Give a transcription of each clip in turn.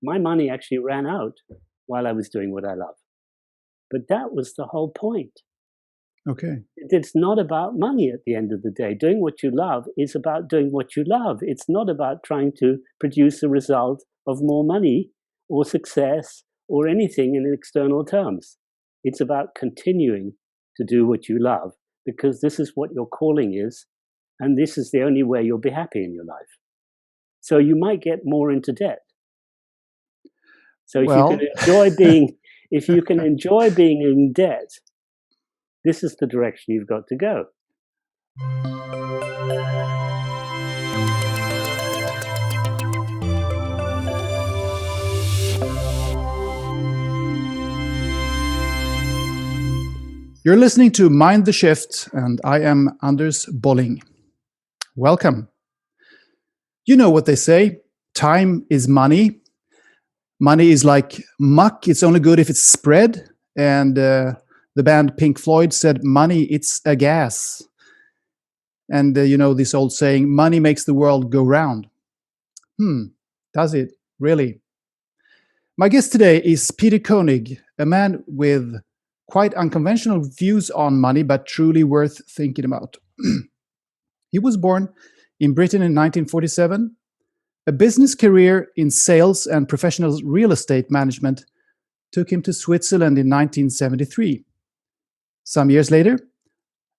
my money actually ran out while I was doing what I love. But that was the whole point. Okay. It's not about money at the end of the day. Doing what you love is about doing what you love. It's not about trying to produce a result of more money or success or anything in external terms. It's about continuing to do what you love, because this is what your calling is, and this is the only way you'll be happy in your life. So you might get more into debt. So if you can enjoy being in debt, this is the direction you've got to go. You're listening to Mind the Shift, and I am Anders Bolling. Welcome. You know what they say, time is money. Money is like muck, it's only good if it's spread. And the band Pink Floyd said, money, it's a gas. And you know this old saying, money makes the world go round. Does it really? My guest today is Peter Koenig, a man with quite unconventional views on money, but truly worth thinking about. He was born in Britain in 1947. A business career in sales and professional real estate management took him to Switzerland in 1973. Some years later,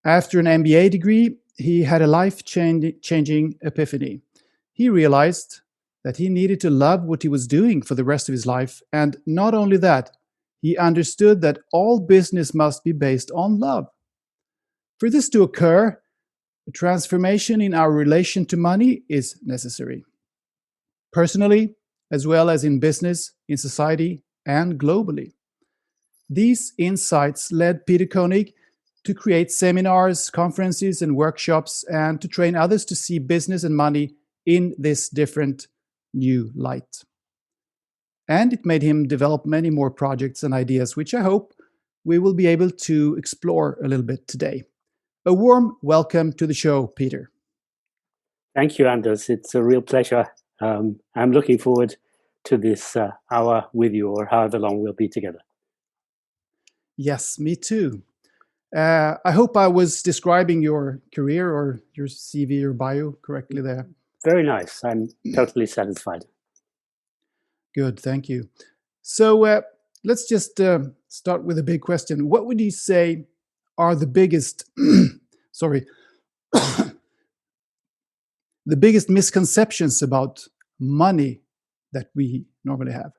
after an MBA degree, he had a life-changing epiphany. He realized that he needed to love what he was doing for the rest of his life, and not only that, he understood that all business must be based on love. For this to occur, a transformation in our relation to money is necessary. Personally, as well as in business, in society, and globally. These insights led Peter Koenig to create seminars, conferences, and workshops, and to train others to see business and money in this different new light. And it made him develop many more projects and ideas, which I hope we will be able to explore a little bit today. A warm welcome to the show, Peter. Thank you, Anders. It's a real pleasure. I'm looking forward to this hour with you, or however long we'll be together. Yes, me too. I hope I was describing your career or your CV or bio correctly there. Very nice. I'm totally satisfied. Good, thank you. So let's just start with a big question. What would you say are the biggest, sorry, the biggest misconceptions about money that we normally have?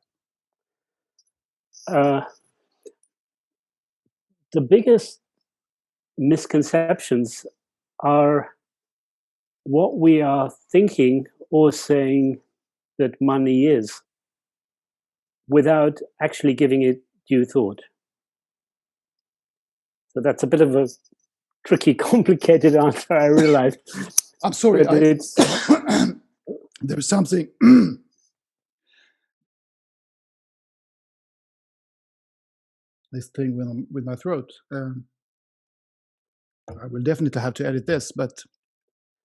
The biggest misconceptions are what we are thinking or saying that money is, without actually giving it due thought. So that's a bit of a tricky, complicated answer, I realize. I'm sorry, there's something. This thing with my throat. I will definitely have to edit this, but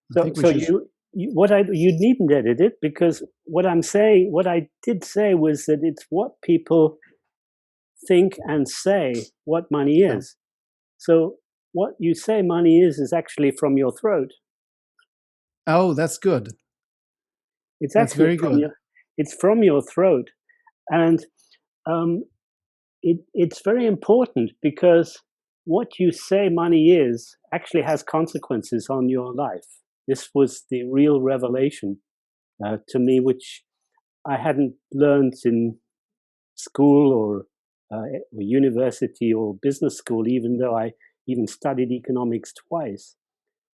you needn't edit it, because what I did say was that it's what people think and say what money is. So what you say money is actually from your throat. Oh, that's good. That's very good. It's from your throat, and it's very important, because what you say money is actually has consequences on your life. This was the real revelation to me, which I hadn't learned in school or university or business school, even though I even studied economics twice.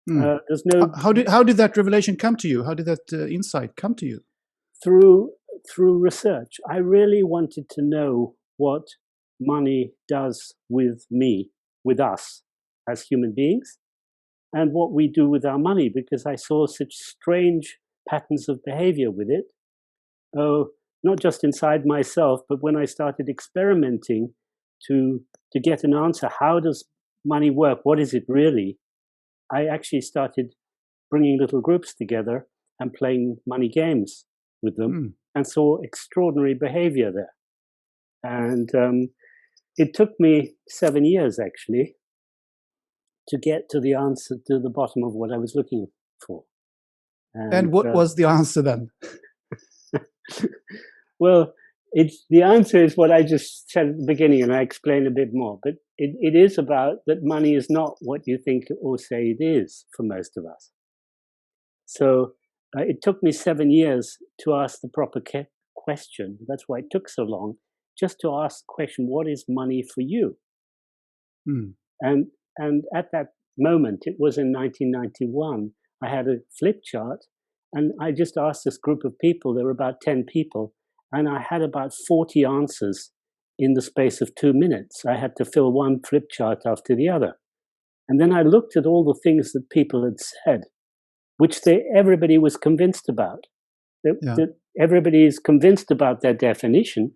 There's no. How did that revelation come to you? How did that insight come to you? Through research. I really wanted to know what money does with me, with us as human beings, and what we do with our money, because I saw such strange patterns of behavior with it. Not just inside myself, but when I started experimenting to get an answer, how does money work? What is it really? I actually started bringing little groups together and playing money games with them. and saw extraordinary behavior there. And it took me 7 years, actually, to get to the answer, to the bottom of what I was looking for. And what was the answer then? Well, the answer is what I just said at the beginning, and I explain a bit more. But it is about that money is not what you think or say it is for most of us. So it took me 7 years to ask the proper question. That's why it took so long, just to ask the question, what is money for you? Hmm. And at that moment, it was in 1991, I had a flip chart, and I just asked this group of people, there were about 10 people, and I had about 40 answers in the space of 2 minutes. I had to fill one flip chart after the other. And then I looked at all the things that people had said, which everybody was convinced about. That everybody is convinced about their definition.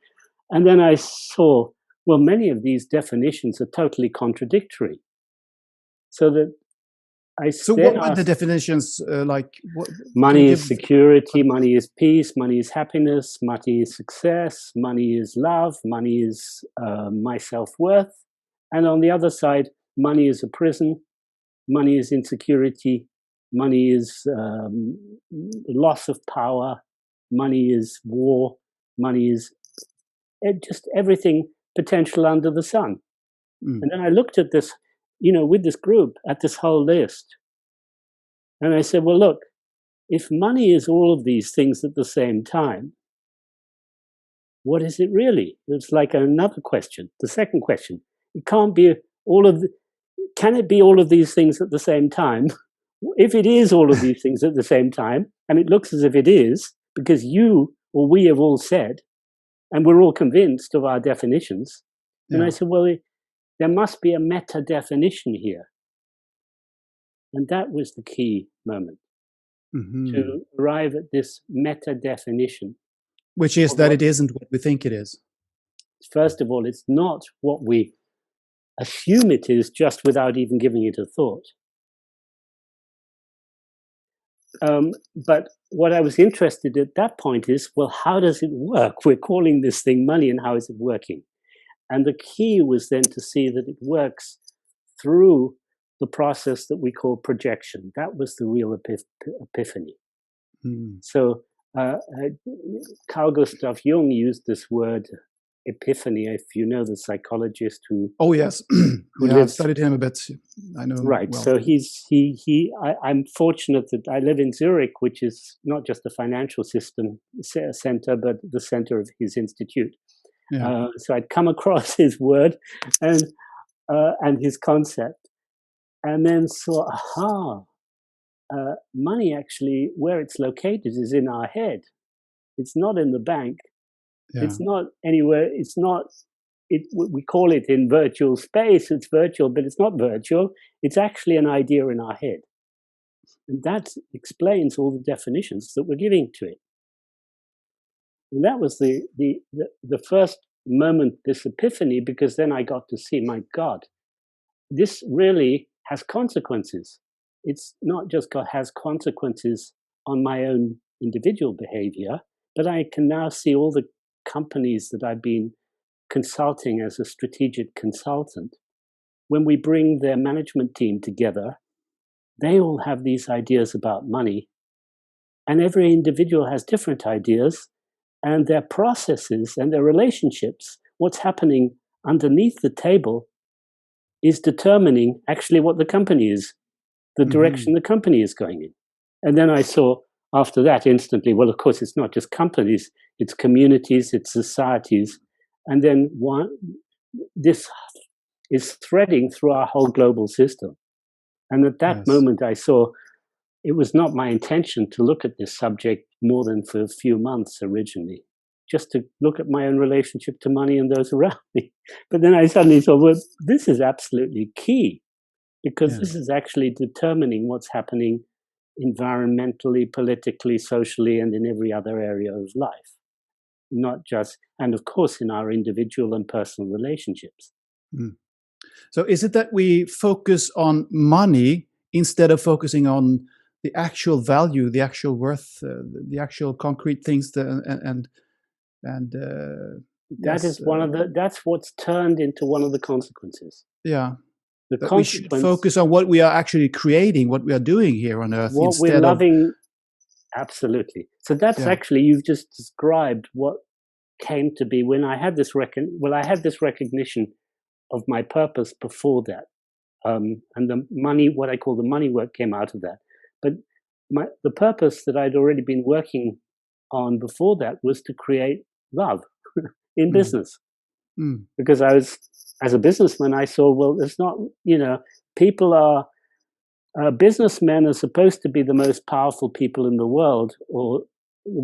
And then I saw, well, many of these definitions are totally contradictory. So that So what were the definitions like? Money is security, money is peace, money is happiness, money is success, money is love, money is my self-worth. And on the other side, money is a prison, money is insecurity, money is loss of power, money is war, money is just everything potential under the sun. And then I looked at this, with this group, at this whole list. And I said, well, look, if money is all of these things at the same time, what is it really? It's like another question, the second question. It can't be can it be all of these things at the same time? If it is all of these things at the same time, and it looks as if it is, because you or we have all said, and we're all convinced of our definitions, and I said, well, there must be a meta definition here. And that was the key moment, to arrive at this meta definition. Which is that it isn't what we think it is. First of all, it's not what we assume it is just without even giving it a thought. But what I was interested at that point is, well, how does it work? We're calling this thing money, and how is it working? And the key was then to see that it works through the process that we call projection. That was the real epiphany. So Carl Gustav Jung used this word epiphany, if you know the psychologist who... Oh, yes. I've studied him a bit. I know him right. well. So I'm fortunate that I live in Zurich, which is not just a financial system center, but the center of his institute. Yeah. So I'd come across his word and his concept, and then saw, money actually, where it's located is in our head. It's not in the bank. Yeah. It's not anywhere. It's not. We call it in virtual space. It's virtual, but it's not virtual. It's actually an idea in our head, and that explains all the definitions that we're giving to it. And that was the first moment, this epiphany, because then I got to see, my God, this really has consequences. It's not just has consequences on my own individual behavior, but I can now see all the companies that I've been consulting as a strategic consultant. When we bring their management team together, they all have these ideas about money, and every individual has different ideas, and their processes and their relationships, what's happening underneath the table, is determining actually what the company is, the direction the company is going in. And then I saw after that instantly, well, of course, it's not just companies, it's communities, it's societies. And then this is threading through our whole global system. And at that moment, I saw it was not my intention to look at this subject more than for a few months originally, just to look at my own relationship to money and those around me. But then I suddenly thought, well, this is absolutely key, because this is actually determining what's happening environmentally, politically, socially, and in every other area of life. Not just, and of course, in our individual and personal relationships. So is it that we focus on money instead of focusing on the actual value, the actual worth, the actual concrete things, and That yes, is that's what's turned into one of the consequences. yeah, The that we should consequence, focus on what we are actually creating, what we are doing here on Earth, what we're instead of loving. Absolutely. So that's yeah. actually, you've just described what came to be when I had this I had this recognition of my purpose before that. And the money, what I call the money work, came out of that. But the purpose that I'd already been working on before that was to create love in Mm, business. mm, Because as a businessman, I saw, well, it's not, people are, businessmen are supposed to be the most powerful people in the world, or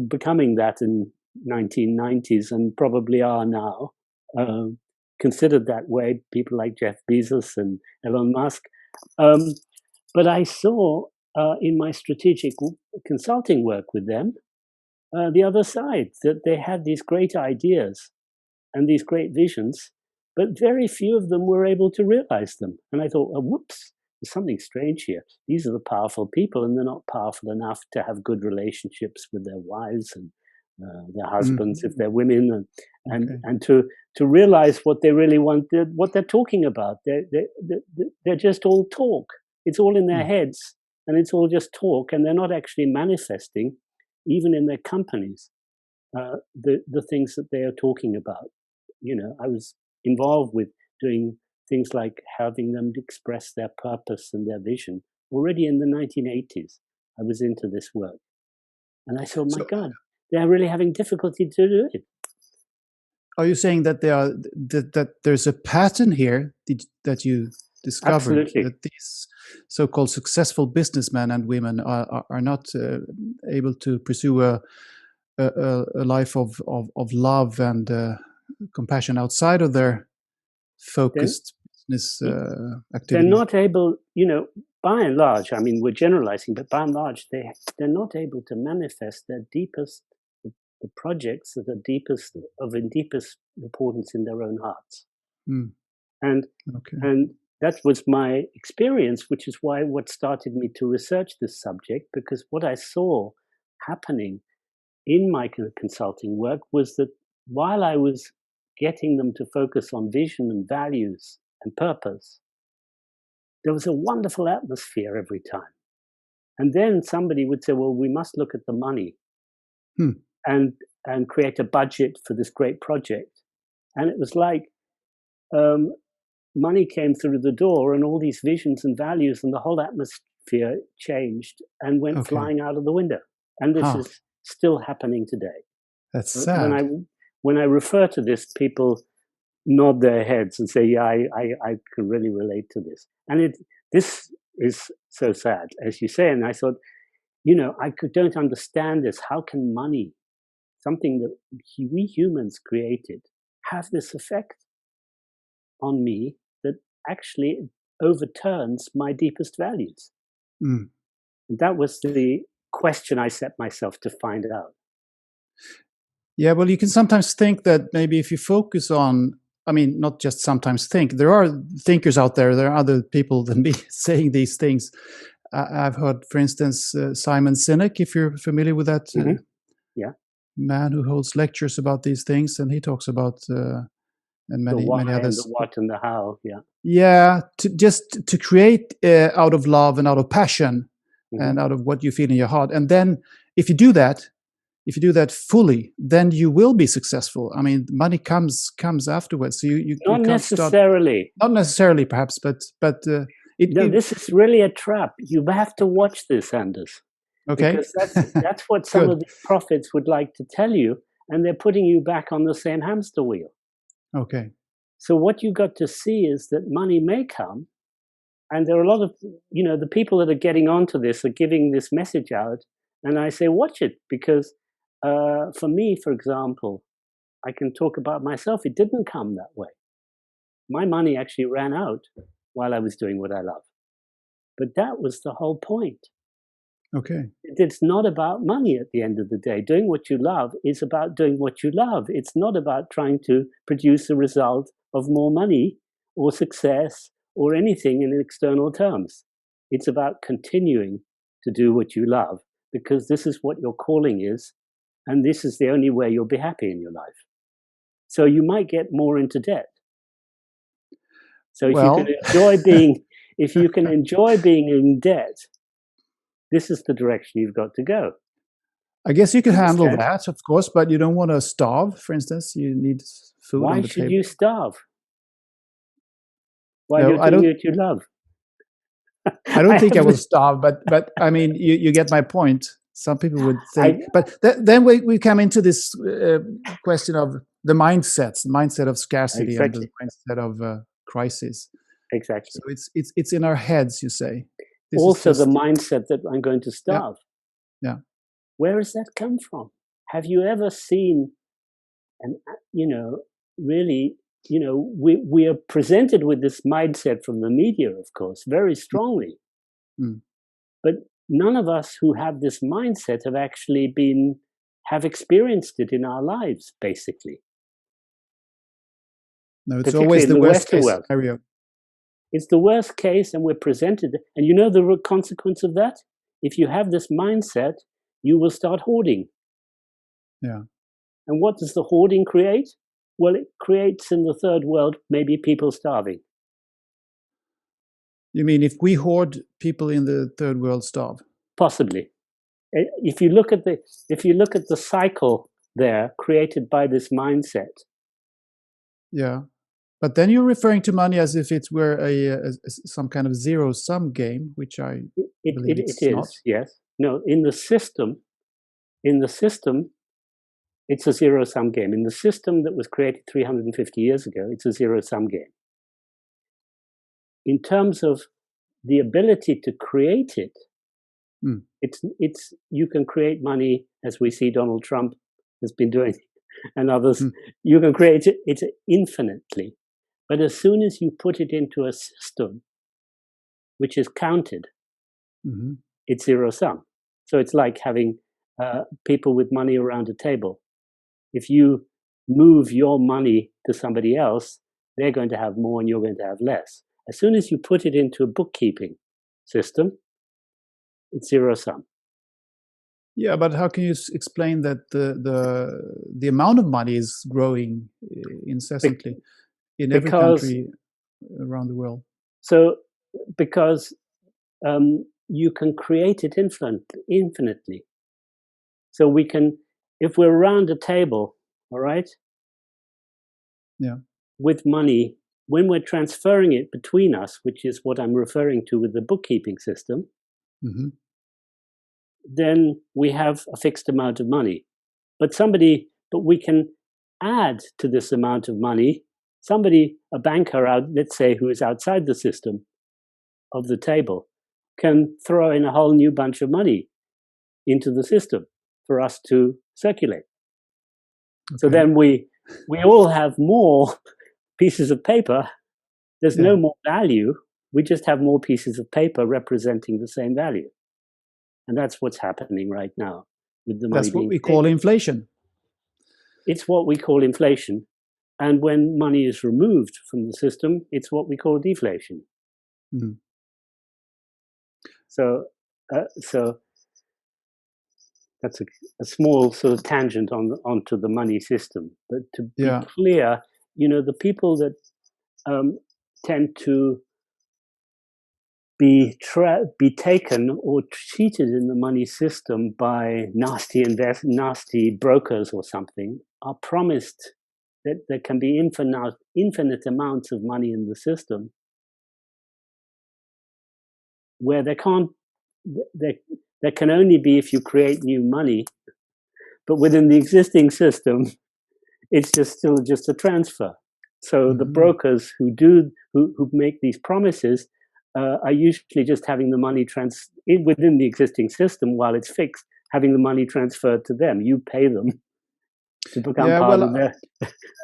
becoming that in 1990s, and probably are now, considered that way, people like Jeff Bezos and Elon Musk. Um, but I saw, in my strategic consulting work with them, the other side, that they had these great ideas and these great visions, but very few of them were able to realize them. And I thought, oh, whoops, there's something strange here. These are the powerful people, and they're not powerful enough to have good relationships with their wives and their husbands, if mm. they're women, Okay. and to realize what they really want, what they're talking about. They're just all talk. It's all in their Mm, heads, and it's all just talk, and they're not actually manifesting, even in their companies, the things that they are talking about. I was involved with doing things like having them express their purpose and their vision already in the 1980s. I was into this work, and I saw, my so God, they're really having difficulty to do it. are you saying that that there's a pattern here that you discovered, Absolutely. that these so-called successful businessmen and women are not able to pursue a life of love and compassion outside of their They're, focused business they're activity? not able, by and large, I mean, we're generalizing, but by and large, they're not able to manifest their deepest, the projects that are deepest importance in their own hearts. Mm, And okay. and that was my experience, which is why what started me to research this subject, because what I saw happening in my consulting work was that while I was getting them to focus on vision and values and purpose, there was a wonderful atmosphere every time. And then somebody would say, well, we must look at the money Hmm. and create a budget for this great project. And it was like, um, money came through the door, and all these visions and values and the whole atmosphere changed and went Okay. flying out of the window. And this Huh. is still happening today. That's When sad. I refer to this, people nod their heads and say, "Yeah, I can really relate to this." And this is so sad, as you say. And I thought, don't understand this. How can money, something that we humans created, have this effect on me that actually overturns my deepest values? Mm. And that was the question I set myself to find out. Yeah, well, you can sometimes think that maybe if you focus on, I mean, not just sometimes think, there are thinkers out there, there are other people than me saying these things. I've heard, for instance, Simon Sinek, if you're familiar with that Yeah, man who holds lectures about these things, and he talks about, and the why many and the others. what and the how. Yeah. Yeah, to create out of love and out of passion Hmm. and out of what you feel in your heart. And then if you do that, if you do that fully, then you will be successful. I mean, money comes afterwards. So you Not can't start, necessarily. not necessarily perhaps, but No, it this is really a trap. You have to watch this, Anders, okay. because that's what some Good. of these prophets would like to tell you, and they're putting you back on the same hamster wheel. Okay. So what you got to see is that money may come, and there are a lot of, the people that are getting onto this are giving this message out, and I say watch it, because for me, for example, I can talk about myself. It didn't come that way. My money actually ran out while I was doing what I love. But that was the whole point. Okay. It's not about money at the end of the day. Doing what you love is about doing what you love. It's not about trying to produce a result of more money or success or anything in external terms. It's about continuing to do what you love, because this is what your calling is, and this is the only way you'll be happy in your life. So you might get more into debt. So if you can Well, enjoy being, if you can enjoy being in debt, this is the direction you've got to go. I guess you can handle Understand? that, of course, but you don't want to starve, for instance. You need food on Why the should table. you starve while No, you're doing what you love? I don't think I have will this, starve, but I mean, you get my point. Some people would I think, but then we come into this question of the mindset of scarcity and the exactly, mindset of crisis. So exactly. it's in our heads, you say. This is Also, the just mindset that I'm going to yeah, starve. yeah. Where does that come from? Have you ever seen, and really, we are presented with this mindset from the media, of course, very strongly. Mm. But none of us who have this mindset have experienced it in our lives, basically, No, it's particularly always in the the worst Western case world. scenario. It's the worst case, and we're presented. And you know the consequence of that? If you have this mindset, you will start hoarding. Yeah. And what does the hoarding create? Well, it creates in the third world maybe people starving. You mean if we hoard, people in the third world starve? Possibly. If you look at the cycle there created by this mindset, Yeah. But then you're referring to money as if it were some kind of zero-sum game, which I believe it it's not. is, yes. No, in the system, it's a zero-sum game. In the system that was created 350 years ago, it's a zero-sum game. In terms of the ability to create it, Mm. it's you can create money, as we see Donald Trump has been doing, and others. Mm. You can create it infinitely, but as soon as you put it into a system which is counted, Mm-hmm. it's zero sum. So it's like having people with money around a table. If you move your money to somebody else, they're going to have more and you're going to have less. As soon as you put it into a bookkeeping system, it's zero sum. Yeah, but how can you explain that the amount of money is growing incessantly in every Because country around the world? so because you can create it infinitely. So we can, if we're around a table, all right, Yeah. with money, when we're transferring it between us, which is what I'm referring to with the bookkeeping system, Mm-hmm. then we have a fixed amount of money. But we can add to this amount of money. A banker out, let's say, who is outside the system of the table, can throw in a whole new bunch of money into the system for us to circulate. So Okay. then we all have more pieces of paper. There's Yeah. no more value. We just have more pieces of paper representing the same value. And that's what's happening right now with the money That's what being we call created. inflation. It's what we call inflation. And when money is removed from the system, it's what we call deflation. Mm. So that's a small sort of tangent onto the money system. But to be Yeah. clear, the people that tend to be taken or cheated in the money system by nasty brokers or something are promised that there can be infinite amounts of money in the system where there can only be if you create new money, but within the existing system it's still just a transfer. So the Mm-hmm. brokers who make these promises are usually just having the money within the existing system while it's fixed, having the money transferred to them. You pay them to become Yeah. part of Well, their.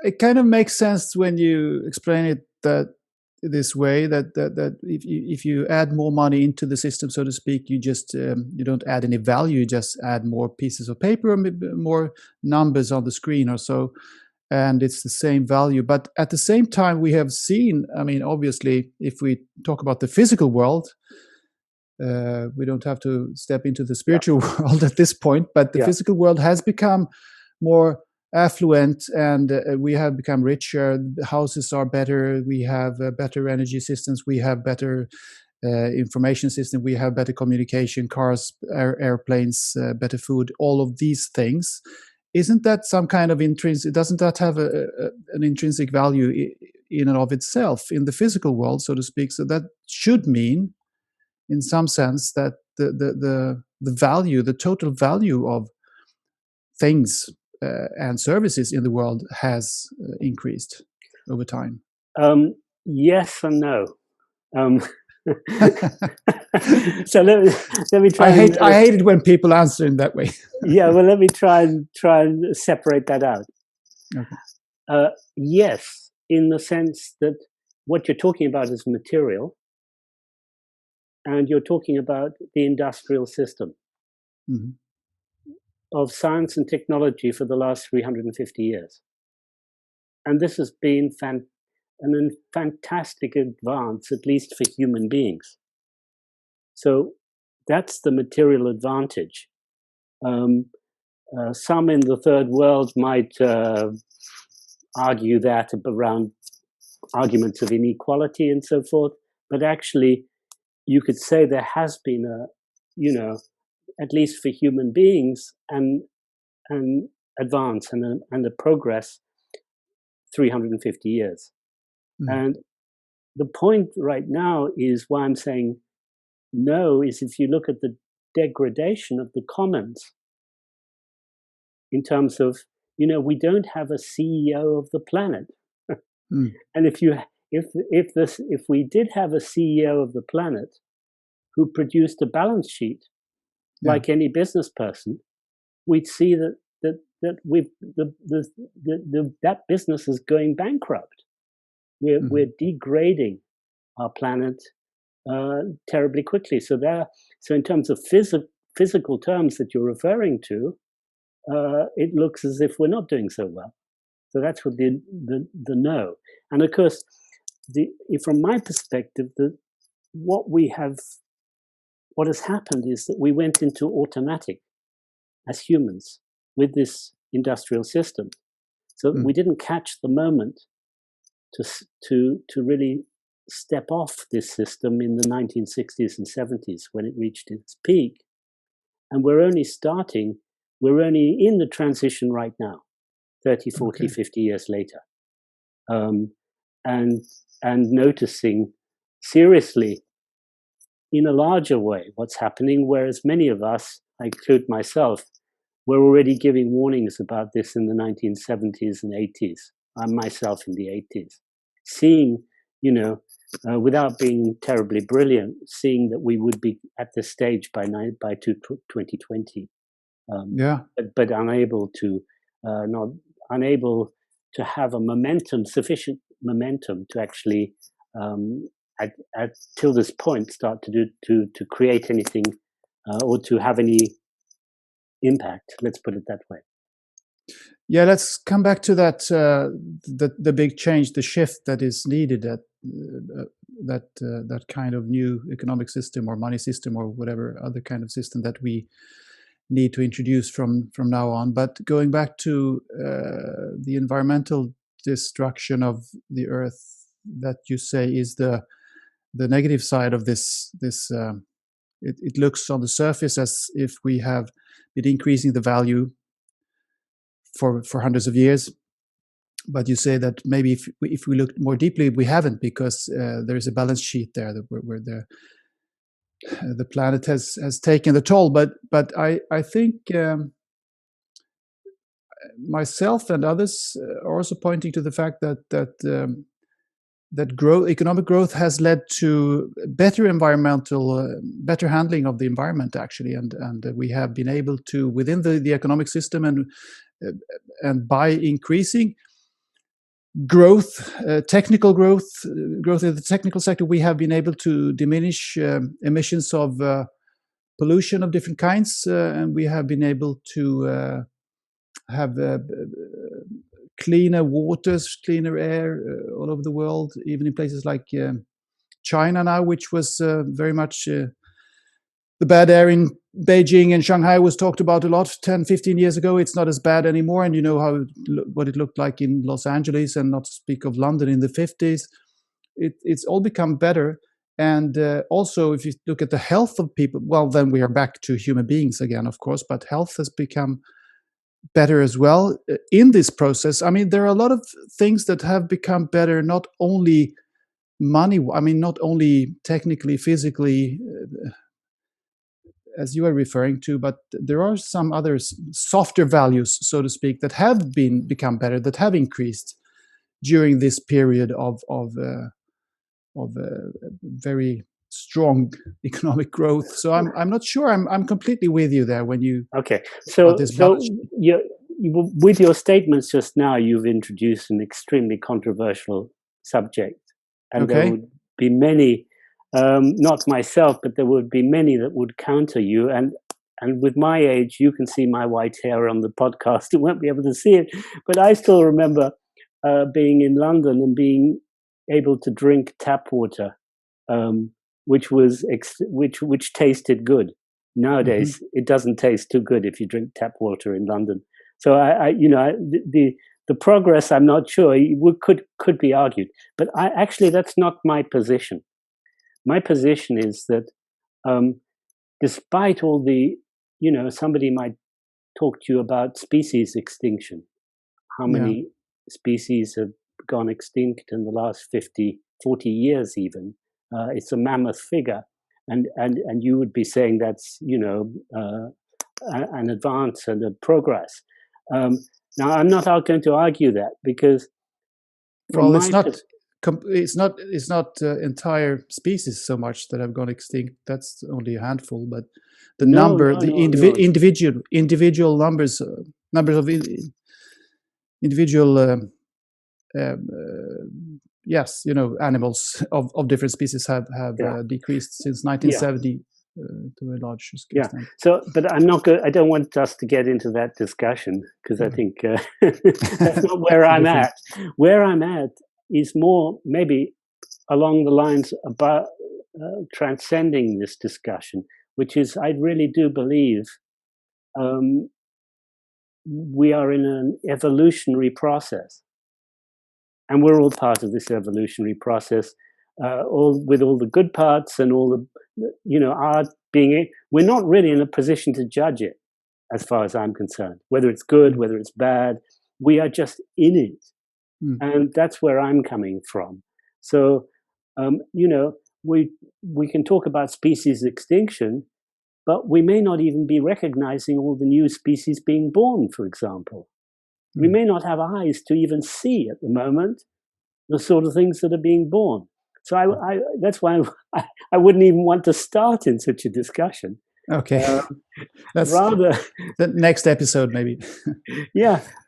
it kind of makes sense when you explain it this way, that if you add more money into the system, so to speak, you just you don't add any value, you just add more pieces of paper or more numbers on the screen or so, and it's the same value. But at the same time, we have seen, I mean, obviously, if we talk about the physical world, We don't have to step into the spiritual world at this point, but the physical world has become more affluent, and we have become richer. The houses are better. We have better energy systems. We have better information system. We have better communication, cars, airplanes, better food. All of these things. Isn't that some kind of intrinsic? Doesn't that have an intrinsic value in and of itself in the physical world, so to speak? So that should mean, in some sense, that the value, the total value of things and services in the world has increased over time. Yes and no. So let me try. I hate it when people answer in that way. Yeah, well, let me try and separate that out. Okay. Yes, in the sense that what you're talking about is material, and you're talking about the industrial system of science and technology for the last 350 years. And this has been a fantastic advance, at least for human beings. So that's the material advantage. Some in the third world might argue that around arguments of inequality and so forth, but actually you could say there has been at least for human beings, an advance and a progress 350 years. And the point right now is why I'm saying no is if you look at the degradation of the commons in terms of, we don't have a CEO of the planet. And if we did have a CEO of the planet who produced a balance sheet like any business person, we'd see that that business is going bankrupt. We're degrading our planet terribly quickly. So in terms of physical terms that you're referring to, it looks as if we're not doing so well. So that's what the no. And of course, from my perspective, what has happened is that we went into automatic as humans with this industrial system. So we didn't catch the moment to really step off this system in the 1960s and 70s when it reached its peak. And we're only in the transition right now, 30, 40, 50 years later. And noticing seriously in a larger way what's happening, whereas many of us, I include myself, were already giving warnings about this in the 1970s and 80s. I myself in the 80s, seeing, without being terribly brilliant, seeing that we would be at this stage by 2020, but unable to have sufficient momentum to actually till this point start to create anything or to have any impact. Let's put it that way. Yeah, let's come back to that. The big change, the shift that is needed. That kind of new economic system or money system or whatever other kind of system that we need to introduce from now on. But going back to the environmental destruction of the earth, that you say is the negative side of this. It looks on the surface as if we have been increasing the value for hundreds of years, but you say that maybe if we look more deeply, we haven't, because there is a balance sheet there where the planet has taken the toll. But I think myself and others are also pointing to the fact that economic growth has led to better handling of the environment, actually, and we have been able to, within the economic system and by increasing technical growth in the technical sector, we have been able to diminish emissions of pollution of different kinds, and we have been able to have cleaner waters, cleaner air all over the world, even in places like China now, which was very much the bad air in Beijing and Shanghai was talked about a lot 10, 15 years ago. It's not as bad anymore. And you know what it looked like in Los Angeles, and not to speak of London in the 50s. It's all become better. And also, if you look at the health of people, well, then we are back to human beings again, of course, but health has become better as well in this process. I mean, there are a lot of things that have become better, not only money, I mean, not only technically, physically, as you are referring to, but there are some other softer values, so to speak, that have become better, that have increased during this period of very strong economic growth. So I'm not sure. I'm completely with you there when you okay. So this you with your statements just now, you've introduced an extremely controversial subject, and there would be many. Not myself, but there would be many that would counter you. And with my age, you can see my white hair on the podcast. You won't be able to see it, but I still remember being in London and being able to drink tap water, which tasted good. Nowadays, it doesn't taste too good if you drink tap water in London. So the progress, I'm not sure. Could be argued, but actually that's not my position. My position is that despite all the, somebody might talk to you about species extinction. How many species have gone extinct in the last 50, 40 years even? It's a mammoth figure. And you would be saying that's, an advance and a progress. Now, I'm not going to argue that because... Well, it's not entire species so much that have gone extinct. That's only a handful, but the individual numbers of individual animals of different species have decreased since 1970 to a large extent. So, but I'm not good. I don't want us to get into that discussion because I think that's not where I'm at. Where I'm at is more maybe along the lines about transcending this discussion, which is I really do believe we are in an evolutionary process, and we're all part of this evolutionary process, all the good parts and all the art being. We're not really in a position to judge it, as far as I'm concerned, whether it's good, whether it's bad. We are just in it. And that's where I'm coming from. So, we can talk about species extinction, but we may not even be recognizing all the new species being born, for example. We may not have eyes to even see at the moment the sort of things that are being born. So that's why I wouldn't even want to start in such a discussion. Okay. That's rather the next episode, maybe.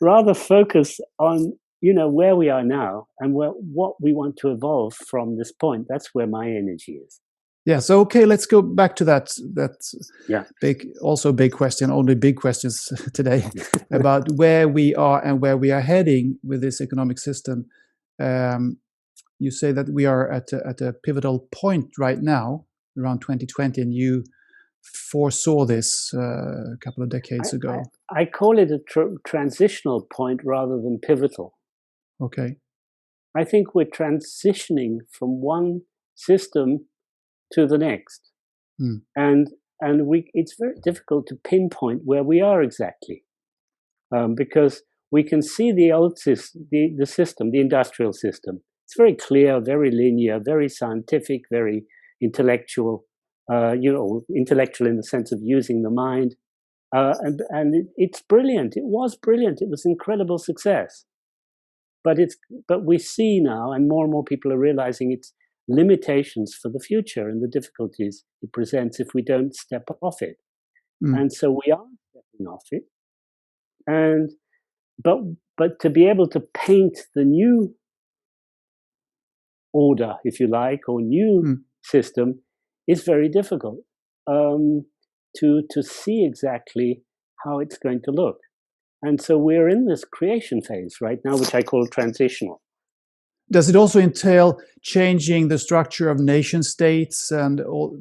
Rather focus on where we are now and what we want to evolve from this point. That's where my energy is. Yeah. So okay, let's go back to that big question. Only big questions today about where we are and where we are heading with this economic system. You say that we are at a pivotal point right now, around 2020, and you foresaw this a couple of decades ago. I call it a transitional point rather than pivotal. Okay. I think we're transitioning from one system to the next, and it's very difficult to pinpoint where we are exactly, because we can see the old system, the system, the industrial system. It's very clear, very linear, very scientific, very intellectual. Intellectual in the sense of using the mind, and it's brilliant. It was brilliant. It was incredible success. But we see now, and more people are realizing its limitations for the future and the difficulties it presents if we don't step off it. And so we are stepping off it. But to be able to paint the new order, if you like, or new system is very difficult to see exactly how it's going to look. And so we're in this creation phase right now, which I call transitional. Does it also entail changing the structure of nation states and all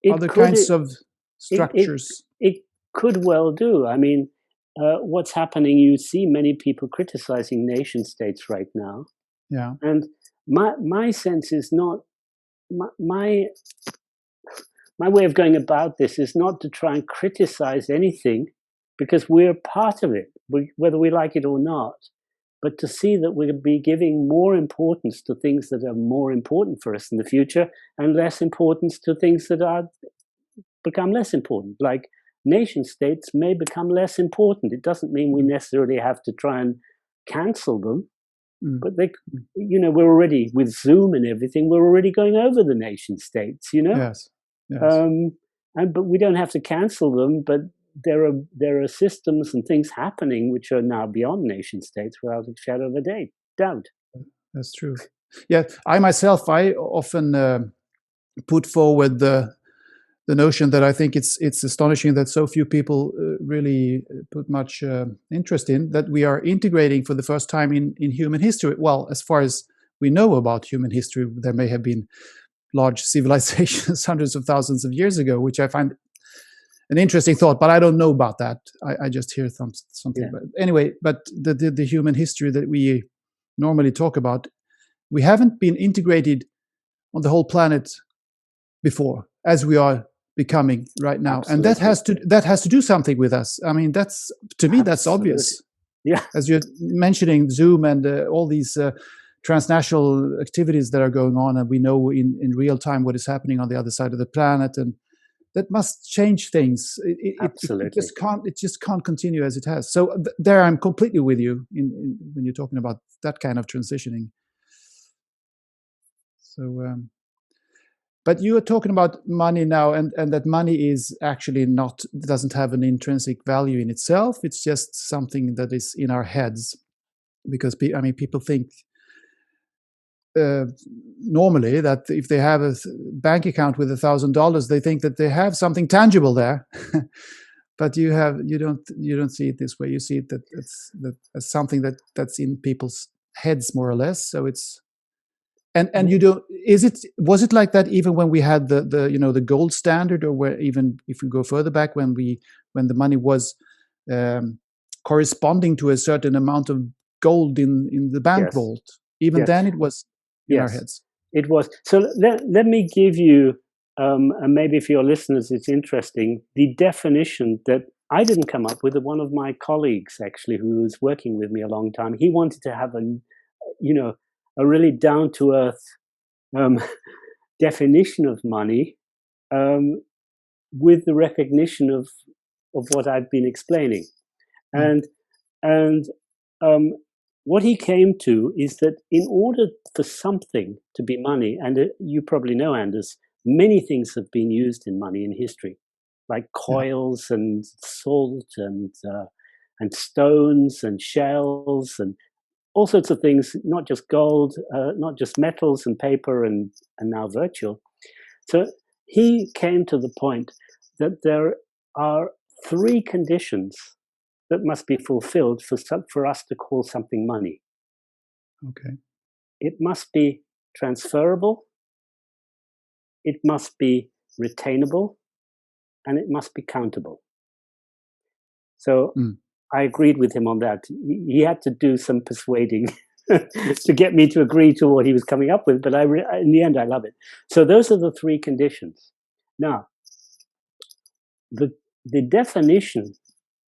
other kinds of structures. It could well do. I mean, what's happening, you see many people criticizing nation states right now. Yeah. And my sense is not, my way of going about this is not to try and criticize anything, because we're part of it, whether we like it or not, but to see that we'll be giving more importance to things that are more important for us in the future, and less importance to things that are become less important. Like nation states may become less important. It doesn't mean we necessarily have to try and cancel them, but they, we're already, with Zoom and everything, we're already going over the nation states, Yes. but we don't have to cancel them. But there are systems and things happening which are now beyond nation states without a shadow of a doubt. That's true. Yeah, I myself, I often put forward the notion that I think it's astonishing that so few people really put much interest in, that we are integrating for the first time in human history. Well, as far as we know about human history, there may have been large civilizations hundreds of thousands of years ago, which I find an interesting thought, but I don't know about that. I just hear something. Yeah. But anyway, but the human history that we normally talk about, we haven't been integrated on the whole planet before, as we are becoming right now. Absolutely. And that has to do something with us. I mean, that's, to me, that's obvious. Yeah. As you're mentioning Zoom and all these transnational activities that are going on, and we know in real time what is happening on the other side of the planet, and that must change things. Absolutely. It just can't continue as it has. So there, I'm completely with you in when you're talking about that kind of transitioning. So, but you are talking about money now, and that money is actually doesn't have an intrinsic value in itself. It's just something that is in our heads, because people think normally that if they have a bank account with $1,000, they think that they have something tangible there. But you don't see it this way. You see it as something that's in people's heads, more or less. So it's and you don't. Was it like that even when we had the gold standard, or where, even if we go further back, when the money was corresponding to a certain amount of gold in the bank vault? Even then, it was in our heads. It was. So let me give you, and maybe for your listeners it's interesting, the definition that I didn't come up with. One of my colleagues, actually, who was working with me a long time, he wanted to have a really down-to-earth definition of money, with the recognition of what I've been explaining. And what he came to is that in order for something to be money, and you probably know, Anders, many things have been used in money in history, like coils and salt and stones and shells and all sorts of things, not just gold, not just metals and paper and now virtual. So he came to the point that there are three conditions that must be fulfilled for us to call something money. Okay. It must be transferable, it must be retainable, and it must be countable. So I agreed with him on that. He had to do some persuading to get me to agree to what he was coming up with, but in the end, I love it. So those are the three conditions. Now, the definition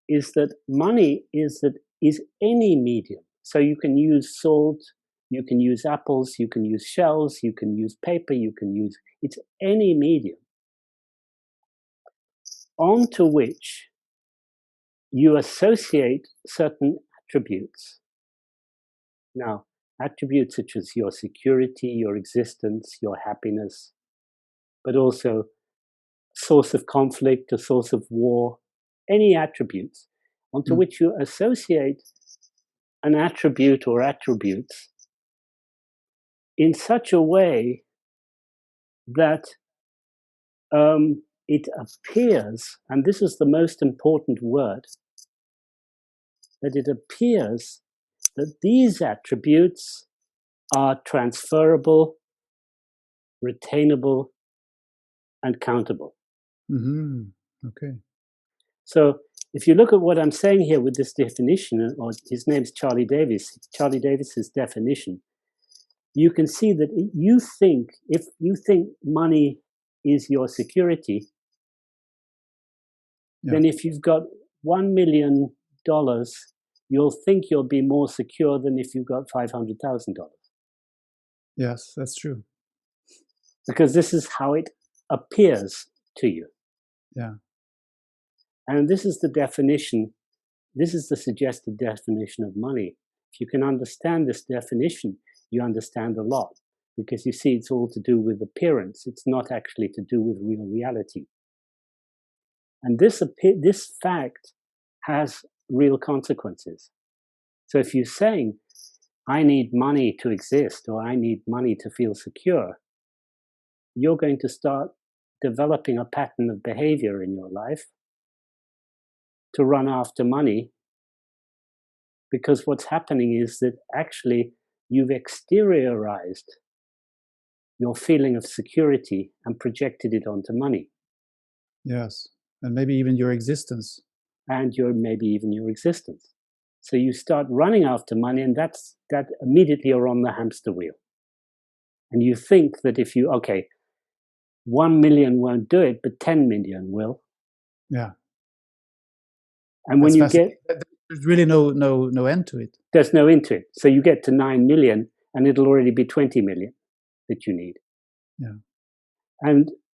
is that money is any medium. So you can use salt, you can use apples, you can use shells, you can use paper, it's any medium onto which you associate certain attributes. Now, attributes such as your security, your existence, your happiness, but also source of conflict, a source of war, any attributes onto which you associate an attribute or attributes in such a way that it appears, and this is the most important word, that it appears that these attributes are transferable, retainable, and countable. Mm-hmm. Okay. So if you look at what I'm saying here with this definition, or his name's Charlie Davis's definition, you can see that if you think money is your security, then if you've got $1 million, you'll think you'll be more secure than if you've got $500,000. Yes, that's true. Because this is how it appears to you. Yeah. And this is the definition, this is the suggested definition of money. If you can understand this definition, you understand a lot, because you see it's all to do with appearance. It's not actually to do with real reality. And this fact has real consequences. So if you're saying, I need money to exist, or I need money to feel secure, you're going to start developing a pattern of behavior in your life to run after money, because what's happening is that actually you've exteriorized your feeling of security and projected it onto money. Yes, and maybe even your existence. Maybe even your existence. So you start running after money, and that immediately you're on the hamster wheel. And you think that if 1 million won't do it, but 10 million will. Yeah. And when you get, there's really no end to it. There's no end to it. So you get to 9 million, and it'll already be 20 million that you need. Yeah.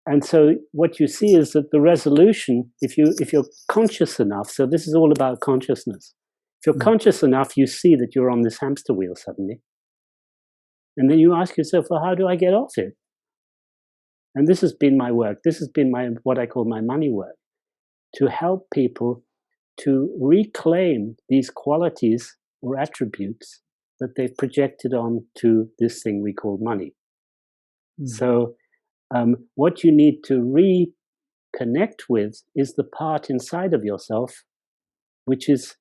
And so what you see is that the resolution, if you're conscious enough, so this is all about consciousness. If you're conscious enough, you see that you're on this hamster wheel suddenly. And then you ask yourself, well, how do I get off it? And this has been my work. This has been what I call my money work, to help people to reclaim these qualities or attributes that they've projected onto this thing we call money. So what you need to reconnect with is the part inside of yourself, which has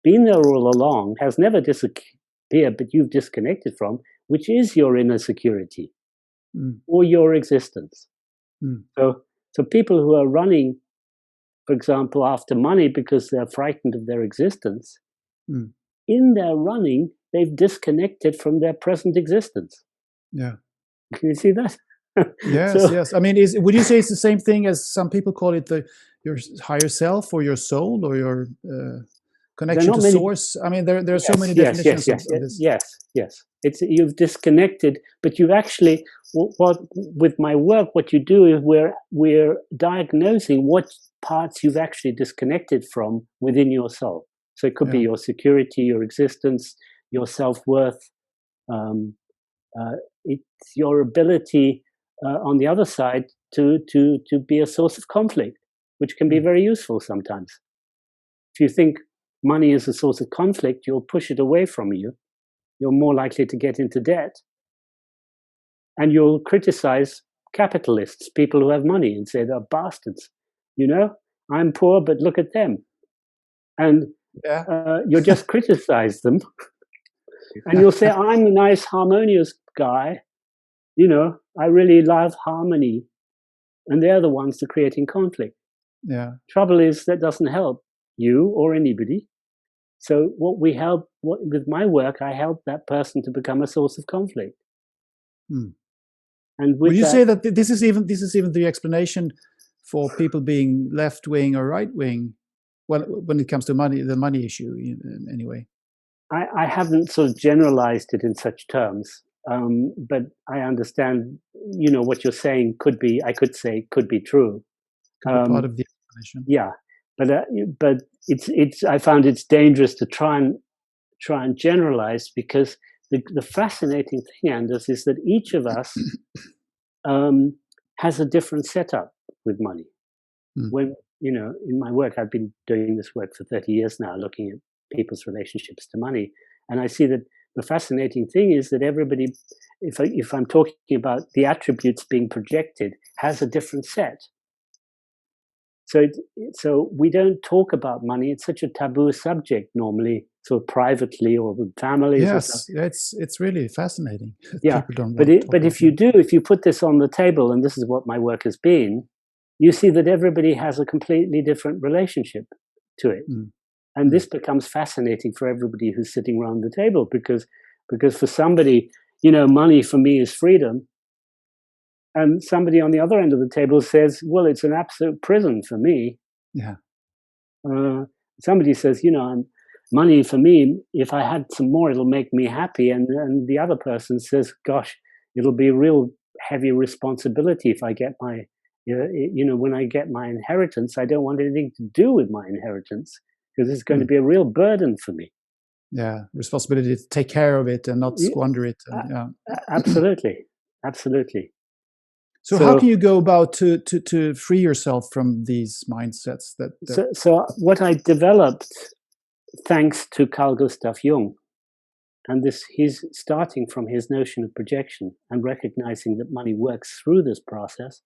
been there all along, has never disappeared, but you've disconnected from, which is your inner security or your existence. So people who are running, for example, after money because they're frightened of their existence, in their running, they've disconnected from their present existence. Yeah. Can you see that? Yes, yes. I mean, would you say it's the same thing as some people call it your higher self or your soul or your connection to source? I mean, there are so many definitions of this. Yes. You've disconnected, but you've actually, with my work, what you do is we're diagnosing what parts you've actually disconnected from within your soul. So it could be your security, your existence, your self-worth. It's your ability on the other side to be a source of conflict, which can be very useful sometimes. If you think money is a source of conflict, you'll push it away from you. You're more likely to get into debt. And you'll criticize capitalists, people who have money, and say they're bastards. I'm poor, but look at them. And you'll just criticize them. And you'll say, I'm a nice, harmonious guy. I really love harmony. And they're the ones that are creating conflict. Yeah. Trouble is that doesn't help you or anybody. So with my work, I help that person to become a source of conflict. And would you say that this is even the explanation for people being left wing or right wing, when it comes to money, the money issue in any way? I haven't sort of generalized it in such terms, but I understand. What you're saying could be true. Could be part of the explanation. Yeah, but it's. I found it's dangerous to try and generalize, because the fascinating thing, Anders, is that each of us has a different setup with money. When in my work, I've been doing this work for 30 years now, looking at people's relationships to money, and I see that the fascinating thing is that everybody, if I'm talking about the attributes being projected, has a different set. So we don't talk about money. It's such a taboo subject normally, so privately or with families. Yes, it's really fascinating. Yeah, but if you put this on the table, and this is what my work has been, you see that everybody has a completely different relationship to it. Mm. And this becomes fascinating for everybody who's sitting around the table, because for somebody, money for me is freedom. And somebody on the other end of the table says, well, it's an absolute prison for me. Yeah. Somebody says, money for me, if I had some more, it'll make me happy. And the other person says, gosh, it'll be a real heavy responsibility if I get my, when I get my inheritance. I don't want anything to do with my inheritance because it's going to be a real burden for me. Yeah, responsibility to take care of it and not squander it. And, yeah. Absolutely, absolutely. So how can you go about to free yourself from these mindsets? So what I developed, thanks to Carl Gustav Jung, and he's starting from his notion of projection and recognizing that money works through this process,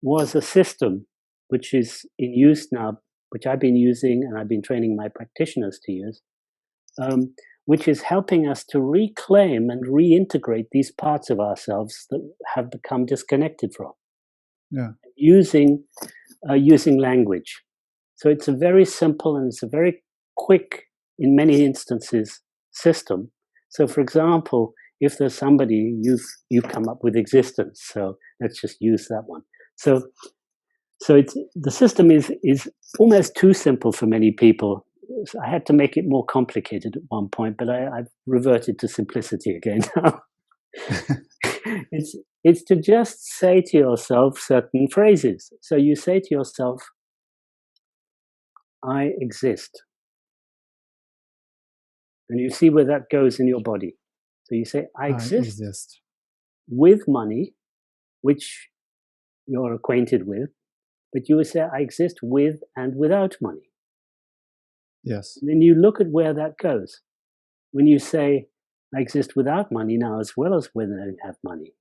was a system which is in use now, which I've been using and I've been training my practitioners to use, which is helping us to reclaim and reintegrate these parts of ourselves that have become disconnected from. Yeah. Using language. So it's a very simple and it's a very quick, in many instances, system. So, for example, if there's somebody you've come up with existence, so let's just use that one. So the system is almost too simple for many people. I had to make it more complicated at one point, but I've reverted to simplicity again now. It's to just say to yourself certain phrases. So you say to yourself, I exist. And you see where that goes in your body. So you say, I exist with money, which you're acquainted with, but you would say, I exist with and without money. Yes. And then you look at where that goes. When you say, I exist without money now, as well as when I don't have money.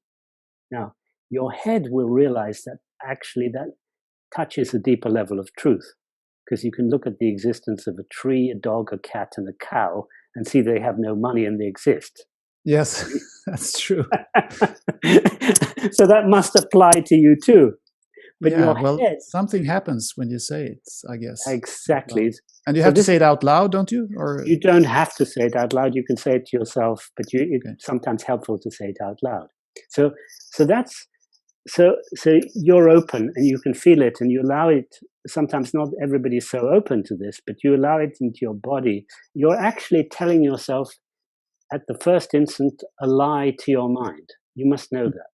Now, your head will realize that actually that touches a deeper level of truth, because you can look at the existence of a tree, a dog, a cat, and a cow and see they have no money and they exist. Yes, that's true. So that must apply to you too. But yeah, your head, something happens when you say it, I guess. Exactly. And you have to say it out loud, don't you? Or you don't have to say it out loud. You can say it to yourself, but it's sometimes helpful to say it out loud. So you're open and you can feel it and you allow it. Sometimes not everybody's so open to this, but you allow it into your body. You're actually telling yourself at the first instant a lie to your mind. You must know that.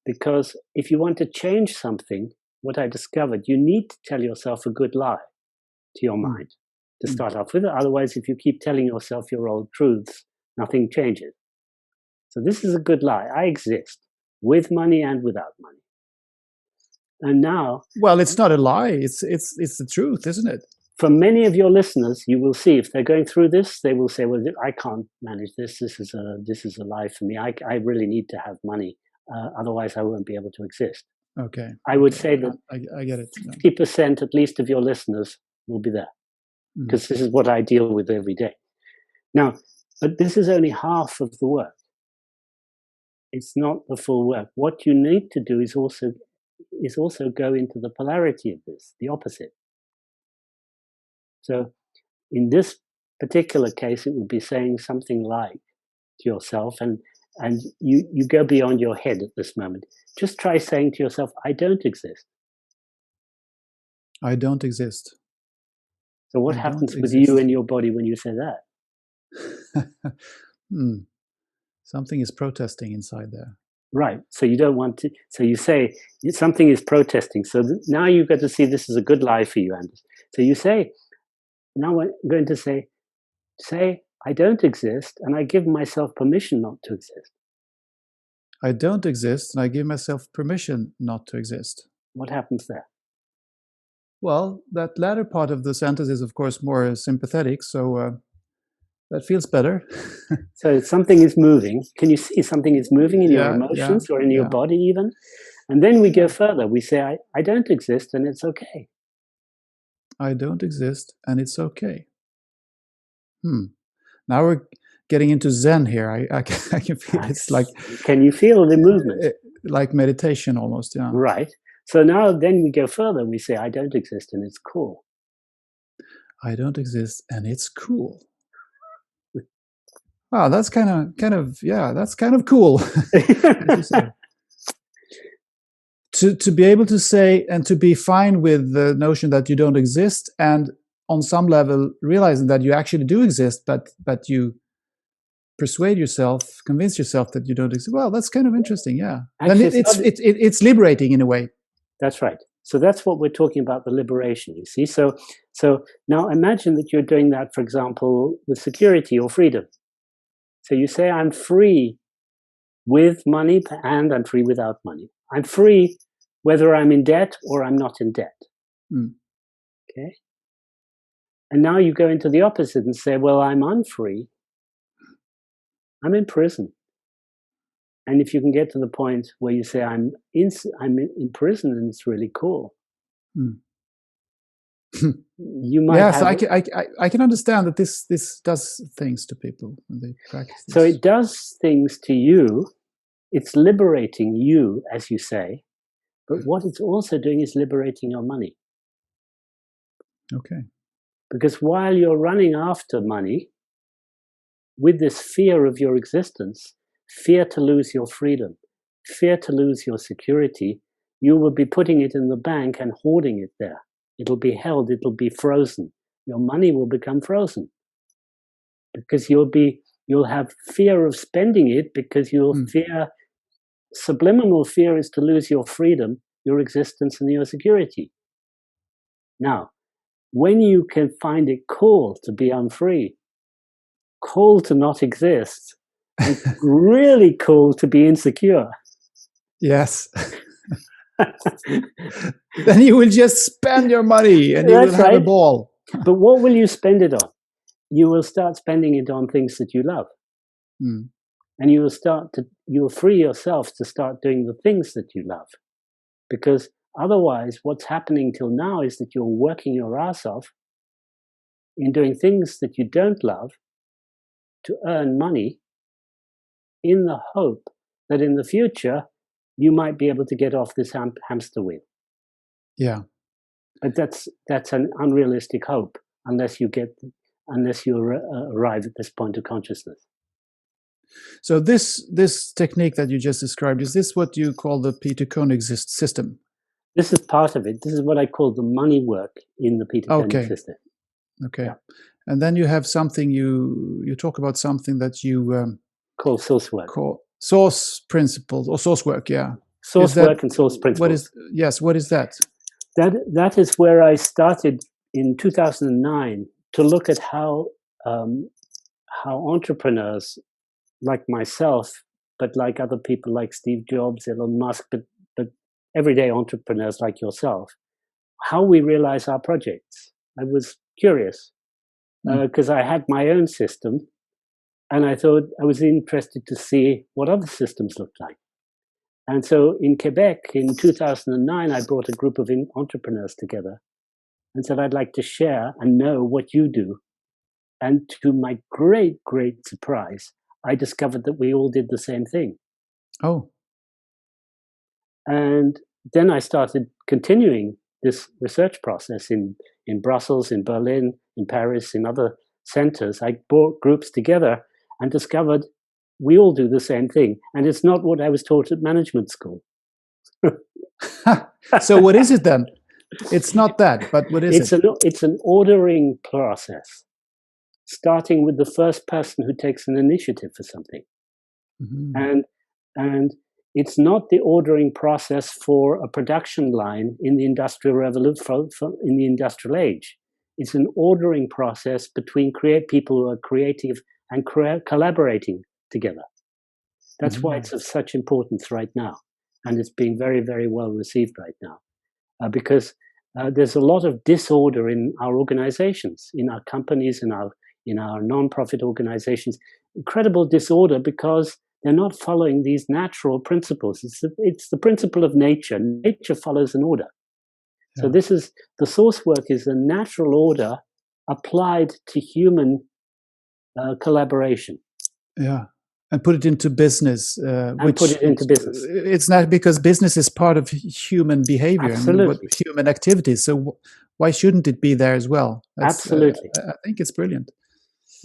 Because if you want to change something, what I discovered, you need to tell yourself a good lie to your mind to start off with. Otherwise, if you keep telling yourself your old truths, nothing changes. So this is a good lie. I exist with money and without money. And now, well, it's not a lie. It's the truth, isn't it? For many of your listeners, you will see if they're going through this, they will say, "Well, I can't manage this. This is a lie for me. I really need to have money. Otherwise, I won't be able to exist." Okay. I would say that I get it. 50% at least of your listeners will be there, because this is what I deal with every day. Now, but this is only half of the work. It's not the full work. What you need to do is also go into the polarity of this, the opposite. So in this particular case, it would be saying something like to yourself, and you go beyond your head at this moment. Just try saying to yourself, I don't exist. I don't exist. So what happens with you and your body when you say that? Something is protesting inside there. Right. So you don't want to. So you say something is protesting. So now you've got to see this is a good lie for you, Anders. So you say, now I'm going to say, I don't exist, and I give myself permission not to exist. I don't exist, and I give myself permission not to exist. What happens there? Well, that latter part of the sentence is, of course, more sympathetic, so that feels better. So something is moving. Can you see something is moving in your emotions or in your body even? And then we go further. We say, I don't exist, and it's okay. I don't exist, and it's okay. Now we're getting into Zen here. I can feel it's like... Can you feel the movement? Like meditation almost, yeah. Right. So now then we go further. We say, I don't exist and it's cool. I don't exist and it's cool. Wow, that's kind of yeah, that's kind of cool. As you say. To be able to say and to be fine with the notion that you don't exist, and on some level realizing that you actually do exist, but you persuade yourself, convince yourself that you don't exist. Well, that's kind of interesting, yeah. And it's liberating in a way. That's right. So that's what we're talking about, the liberation, you see. So now imagine that you're doing that, for example, with security or freedom. So you say, I'm free with money and I'm free without money. I'm free whether I'm in debt or I'm not in debt. Mm. Okay. And now you go into the opposite and say, well, I'm unfree. I'm in prison. And if you can get to the point where you say, I'm in prison and it's really cool. Mm. You might yes, I can understand that this does things to people when they practice this. So it does things to you. It's liberating you, as you say, but what it's also doing is liberating your money. Okay. Because while you're running after money, with this fear of your existence, fear to lose your freedom, fear to lose your security, you will be putting it in the bank and hoarding it there. It'll be held, it'll be frozen. Your money will become frozen. Because you'll have fear of spending it, because you'll fear, subliminal fear is to lose your freedom, your existence, and your security. Now, when you can find it cool to be unfree, cool to not exist, and really cool to be insecure. Yes. Then you will just spend your money and you will have a ball. But what will you spend it on? You will start spending it on things that you love. Mm. And you'll free yourself to start doing the things that you love. Because otherwise, what's happening till now is that you're working your ass off in doing things that you don't love to earn money, in the hope that in the future you might be able to get off this hamster wheel. Yeah. But that's an unrealistic hope unless you arrive at this point of consciousness. So this technique that you just described, is this what you call the Peter Koenig system? This is part of it. This is what I call the money work in the Peter Koenig system. Okay. Yeah. And then you have something, you talk about something that you call source work. Source principles or source work, yeah. Source work and source principles. What is that? That is where I started in 2009 to look at how entrepreneurs like myself, but like other people like Steve Jobs, Elon Musk, but everyday entrepreneurs like yourself, how we realize our projects. I was curious because I had my own system, and I thought I was interested to see what other systems looked like. And so in Quebec in 2009, I brought a group of entrepreneurs together and said, I'd like to share and know what you do. And to my great, great surprise, I discovered that we all did the same thing. Oh. And then I started continuing this research process in Brussels, in Berlin, in Paris, in other centers. I brought groups together and discovered we all do the same thing. And it's not what I was taught at management school. So what is it then? It's not that, but what is it? It's an ordering process, starting with the first person who takes an initiative for something. Mm-hmm. And it's not the ordering process for a production line in the Industrial Revolution, in the Industrial Age. It's an ordering process between people who are creative and collaborating together. That's why it's of such importance right now. And it's being very, very well received right now. Because there's a lot of disorder in our organizations, in our companies, in our non-profit organizations. Incredible disorder because they're not following these natural principles. It's the principle of nature. Nature follows an order. Yeah. So the source work is a natural order applied to human collaboration. Yeah. and put it into business, put it into business. It's not, because business is part of human behavior. Absolutely. And human activities. So why shouldn't it be there as well? Absolutely. I think it's brilliant.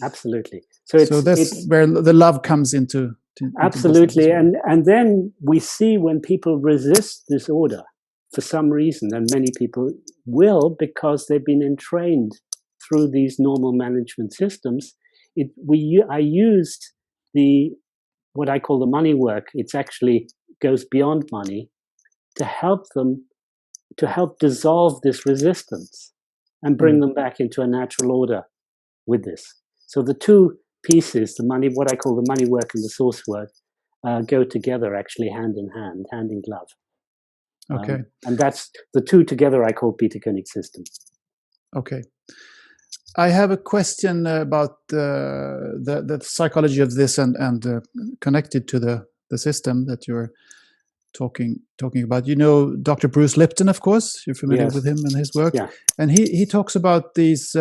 Absolutely. So that's where the love comes into absolutely. Well. And then we see when people resist this order for some reason, and many people will because they've been entrained through these normal management systems. I used what I call the money work. It's actually goes beyond money to help them, to help dissolve this resistance and bring them back into a natural order with this. So the two pieces, what I call the money work and the source work, go together actually hand in hand, hand in glove. Okay. And that's the two together I call Peter Koenig system. Okay. I have a question about the psychology of this and connected to the system that you're talking about. You know Dr. Bruce Lipton, of course. You're familiar with him and his work. Yeah. And he talks about these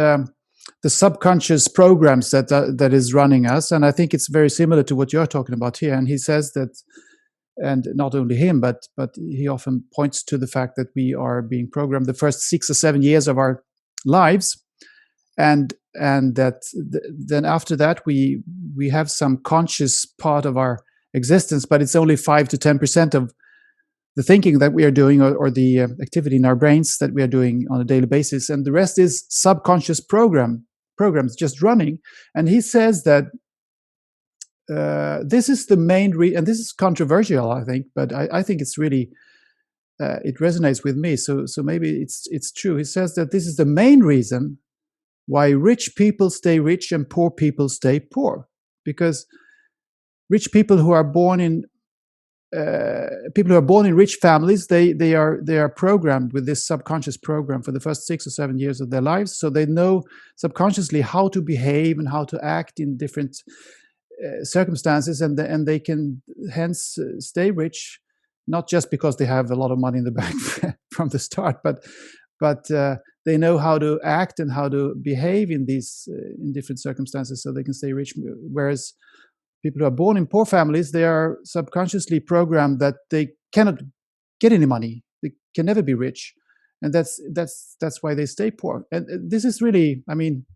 the subconscious programs that is running us, and I think it's very similar to what you're talking about here. And he says that, and not only him, but he often points to the fact that we are being programmed the first 6 or 7 years of our lives, and that then after that we have some conscious part of our existence, but it's only 5 to 10% of the thinking that we are doing, or the activity in our brains that we are doing on a daily basis, and the rest is subconscious programs just running. And he says that this is the main and this is controversial, I think, but I think it's really it resonates with me. So maybe it's true. He says that this is the main reason why rich people stay rich and poor people stay poor, because rich people who are born in rich families, they are programmed with this subconscious program for the first 6 or 7 years of their lives. So they know subconsciously how to behave and how to act in different circumstances, and they can hence stay rich, not just because they have a lot of money in the bank from the start, but they know how to act and how to behave in these in different circumstances, so they can stay rich. Whereas people who are born in poor families, they are subconsciously programmed that they cannot get any money. They can never be rich. And that's why they stay poor. And this is really, I mean,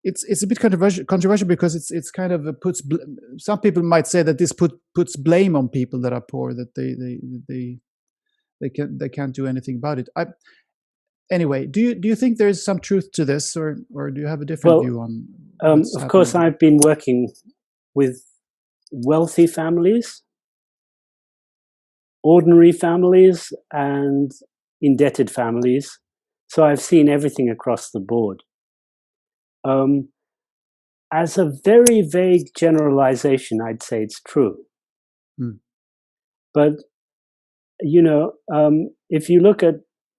it's a bit controversial because it's kind of some people might say that this puts blame on people that are poor, that they can't do anything about it. Anyway, do you think there is some truth to this, or do you have a different view on what's of course, I've been working with wealthy families, ordinary families, and indebted families. So I've seen everything across the board. As a very vague generalization, I'd say it's true. But, if you look at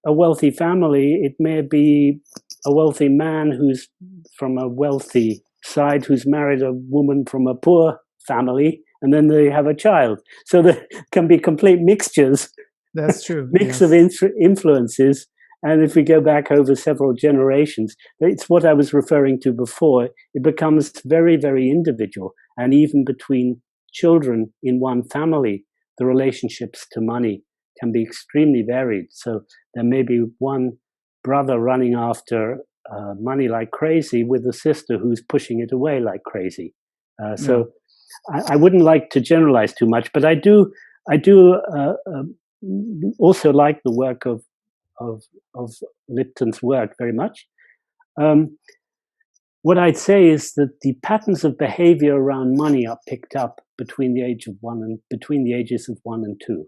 a wealthy family, it may be a wealthy man who's from a wealthy side who's married a woman from a poor family, and then they have a child. So there can be complete mixtures. That's true. Mix of influences. And if we go back over several generations, it's what I was referring to before. It becomes very, very individual. And even between children in one family, the relationships to money can be extremely varied. So there may be one brother running after money like crazy with a sister who's pushing it away like crazy. So I wouldn't like to generalize too much, but I do also like the work of Lipton's work very much. What I'd say is that the patterns of behavior around money are picked up between the ages of 1 and 2.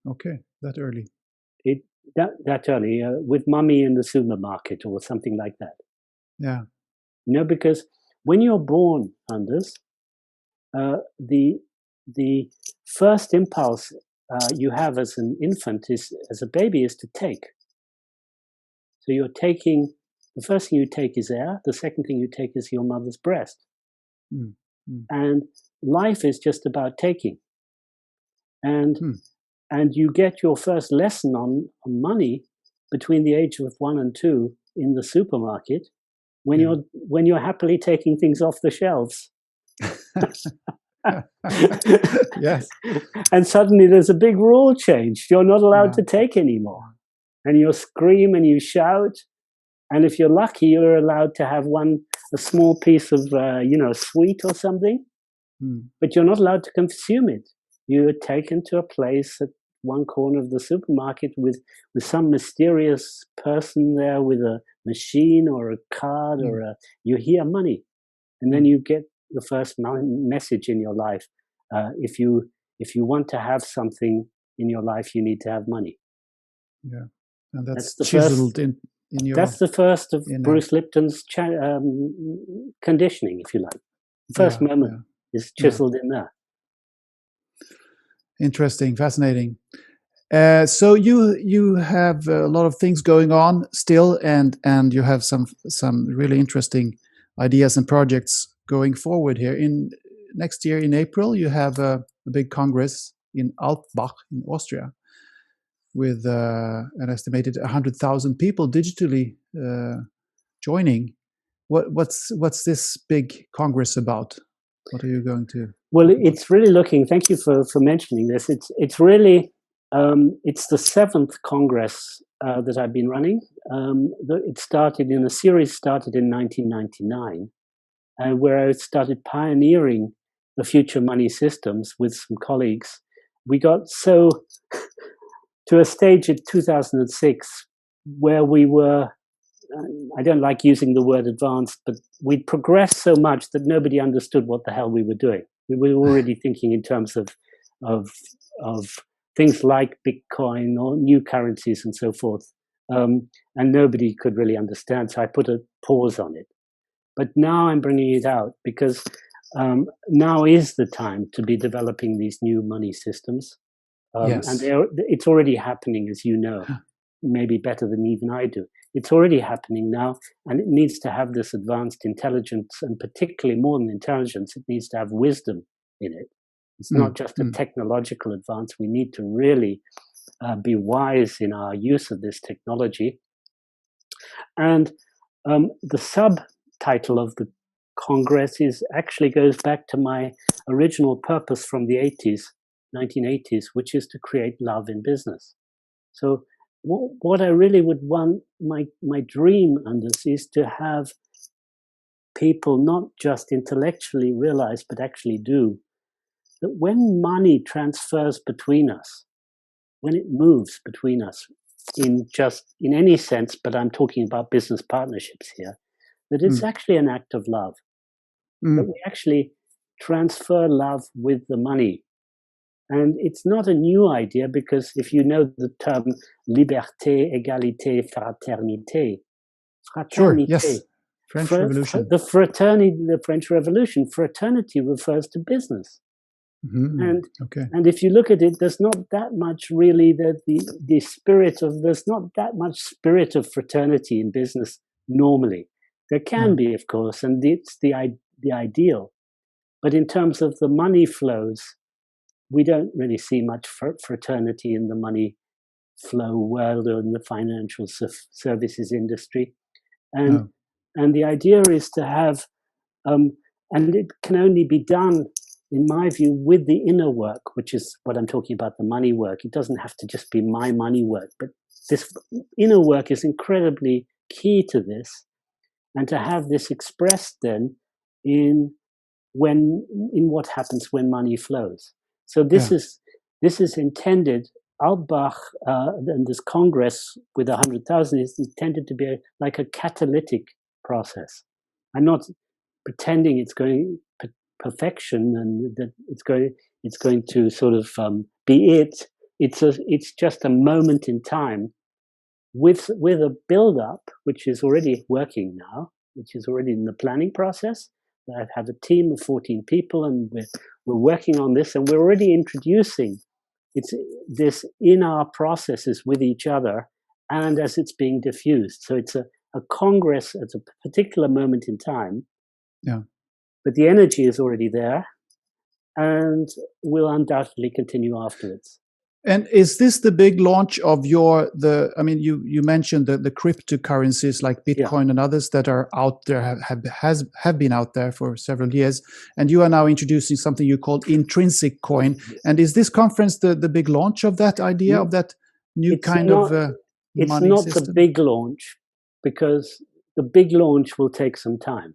Okay, that early. That early, with mummy in the supermarket or something like that. Yeah. Because when you're born, Anders, the first impulse you have as an infant as a baby is to take. So you're taking, the first thing you take is air, the second thing you take is your mother's breast. And life is just about taking. And you get your first lesson on money between the age of 1 and 2 in the supermarket when you're happily taking things off the shelves. Yes. And suddenly there's a big rule change. You're not allowed Yeah. to take anymore. And you scream and you shout. And if you're lucky, you're allowed to have a small piece of, sweet or something, Mm. but you're not allowed to consume it. You're taken to a place at one corner of the supermarket with some mysterious person there with a machine or a card you hear money. And then you get the first message in your life. If you want to have something in your life, you need to have money. Yeah. And that's That's the chiseled first. in your That's the first of inner. Bruce Lipton's conditioning, if you like. The first Yeah. moment Yeah. is chiseled in there. Interesting, fascinating. So you have a lot of things going on still, and you have some really interesting ideas and projects going forward here. In next year in April, you have a big congress in Alpbach in Austria with an estimated 100,000 people digitally joining. What's this big congress about? What are you going to? Well, it's really looking. Thank you for mentioning this. It's really it's the 7th Congress that I've been running. It started in a series started in 1999, where I started pioneering the future money systems with some colleagues. We got so to a stage in 2006 where we were. I don't like using the word advanced, but we'd progressed so much that nobody understood what the hell we were doing. We were already thinking in terms of of things like Bitcoin or new currencies and so forth, and nobody could really understand. So I put a pause on it. But now I'm bringing it out because now is the time to be developing these new money systems, and Yes. it's already happening, as you know, maybe better than even I do. It's already happening now, and it needs to have this advanced intelligence, and particularly more than intelligence, it needs to have wisdom in it. It's not just a technological advance. We need to really be wise in our use of this technology. And the subtitle of the Congress actually goes back to my original purpose from the 1980s, which is to create love in business. So what I really would want, my dream on this is to have people not just intellectually realize, but actually do, that when money transfers between us, when it moves between us in any sense, but I'm talking about business partnerships here, that it's actually an act of love, that we actually transfer love with the money. And it's not a new idea, because if you know the term liberté, égalité, fraternité, Sure. Yes. French Revolution. The French Revolution, fraternity refers to business. And if you look at it, there's not that much really the spirit of, there's not that much spirit of fraternity in business normally. There can be, of course, and it's the ideal. But in terms of the money flows, we don't really see much fraternity in the money flow world or in the financial services industry. And the idea is to have, and it can only be done, in my view, with the inner work, which is what I'm talking about, the money work. It doesn't have to just be my money work, but this inner work is incredibly key to this. And to have this expressed then in what happens when money flows. So this is intended. Altbach and this Congress with 100,000 is intended to be like a catalytic process. I'm not pretending it's going perfection and that it's going to sort of be it. It's just a moment in time with a build up, which is already working now, which is already in the planning process. I have a team of 14 people, and we're working on this, and we're already introducing this in our processes with each other, and as it's being diffused. So it's a congress at a particular moment in time. Yeah. But the energy is already there, and will undoubtedly continue afterwards. And is this the big launch of I mean, you mentioned the cryptocurrencies like Bitcoin and others that are out there, have been out there for several years, and you are now introducing something you call intrinsic coin. And is this conference the big launch of that idea, of that new kind of it's money not system? the big launch, because the big launch will take some time.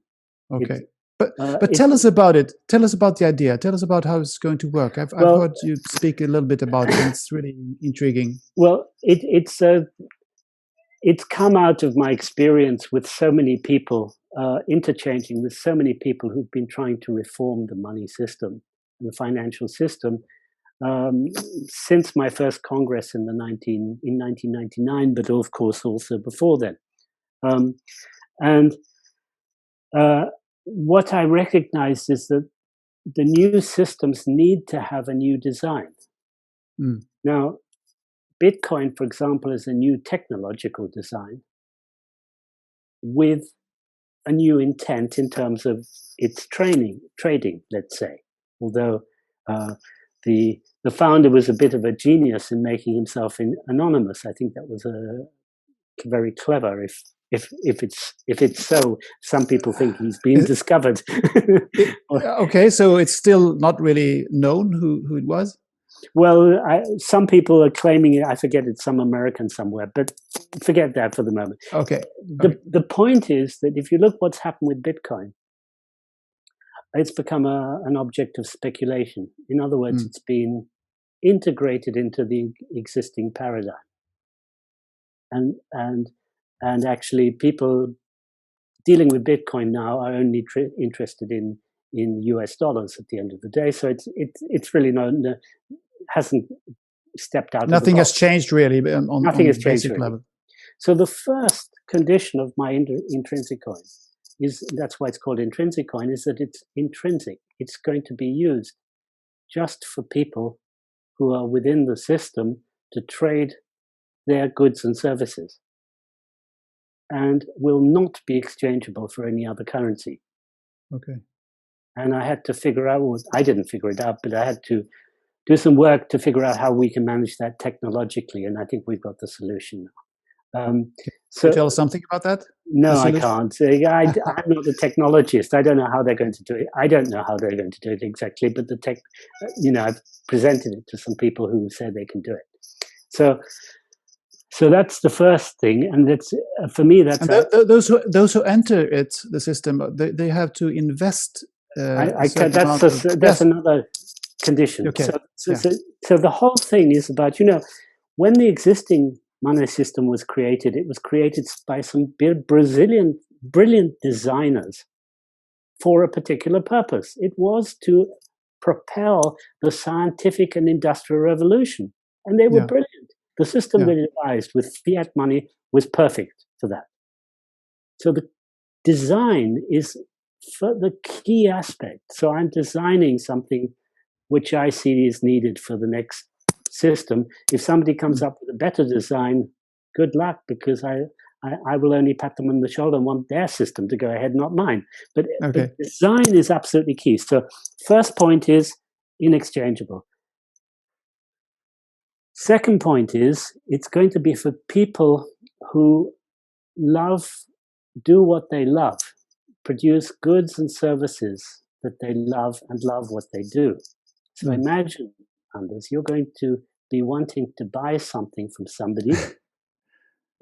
Okay. But tell us about it. Tell us about the idea. Tell us about how it's going to work. I've heard you speak a little bit about it, and it's really intriguing. Well, it's come out of my experience with so many people, interchanging with so many people who've been trying to reform the money system, the financial system, since my first Congress in 1999, but of course also before then. What I recognized is that the new systems need to have a new design. Now, Bitcoin, for example, is a new technological design with a new intent in terms of its trading, let's say. Although the founder was a bit of a genius in making himself anonymous. I think that was very clever. If it's so, some people think he's been discovered. Okay, so it's still not really known who it was? Well, some people are claiming it. I forget, it's some American somewhere, but forget that for the moment. Okay. The point is that if you look what's happened with Bitcoin, it's become an object of speculation. In other words, it's been integrated into the existing paradigm. And actually, people dealing with Bitcoin now are only interested in US dollars at the end of the day. So it's really hasn't stepped out. Nothing has changed really on basic level. So the first condition of my intrinsic coin that's why it's called intrinsic coin, is that it's intrinsic. It's going to be used just for people who are within the system to trade their goods and services, and will not be exchangeable for any other currency. Okay. And I had to figure out, I didn't figure it out, but I had to do some work to figure out how we can manage that technologically. And I think we've got the solution now. Can you tell us something about that? No, I can't. I'm not a technologist. I don't know how they're going to do it. I don't know how they're going to do it exactly, but I've presented it to some people who said they can do it. So that's the first thing, and that's for me. That's those who enter the system. They have to invest. That's another condition. Okay. So the whole thing is about, when the existing money system was created, it was created by some brilliant designers for a particular purpose. It was to propel the scientific and industrial revolution, and they were brilliant. The system they devised with fiat money was perfect for that. So the design is the key aspect. So I'm designing something which I see is needed for the next system. If somebody comes up with a better design, good luck, because I will only pat them on the shoulder and want their system to go ahead, not mine. But design is absolutely key. So first point is inexchangeable. Second point is it's going to be for people who do what they love, produce goods and services that they love and love what they do. So imagine, Anders, you're going to be wanting to buy something from somebody.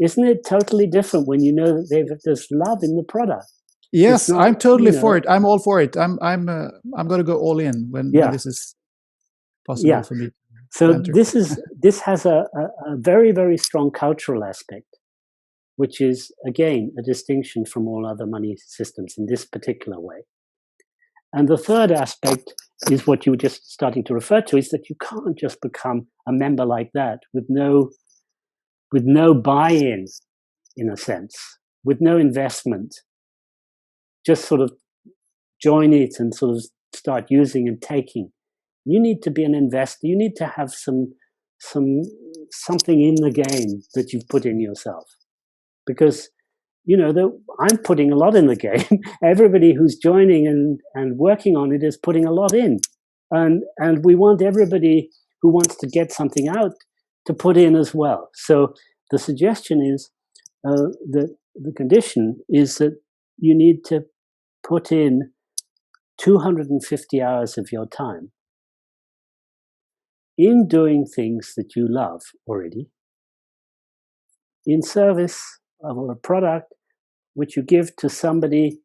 Isn't it totally different when you know that there's love in the product? Yes, I'm totally for it. I'm all for it. I'm going to go all in when this is possible for me. So this has a very, very strong cultural aspect, which is, again, a distinction from all other money systems in this particular way. And the third aspect is what you were just starting to refer to, is that you can't just become a member like that with no buy-in, in a sense, with no investment. Just sort of join it and sort of start using and taking. You need to be an investor. You need to have something in the game that you've put in yourself, because I'm putting a lot in the game. Everybody who's joining and working on it is putting a lot in, and we want everybody who wants to get something out to put in as well. So the suggestion is that the condition is that you need to put in 250 hours of your time in doing things that you love already, in service of a product which you give to somebody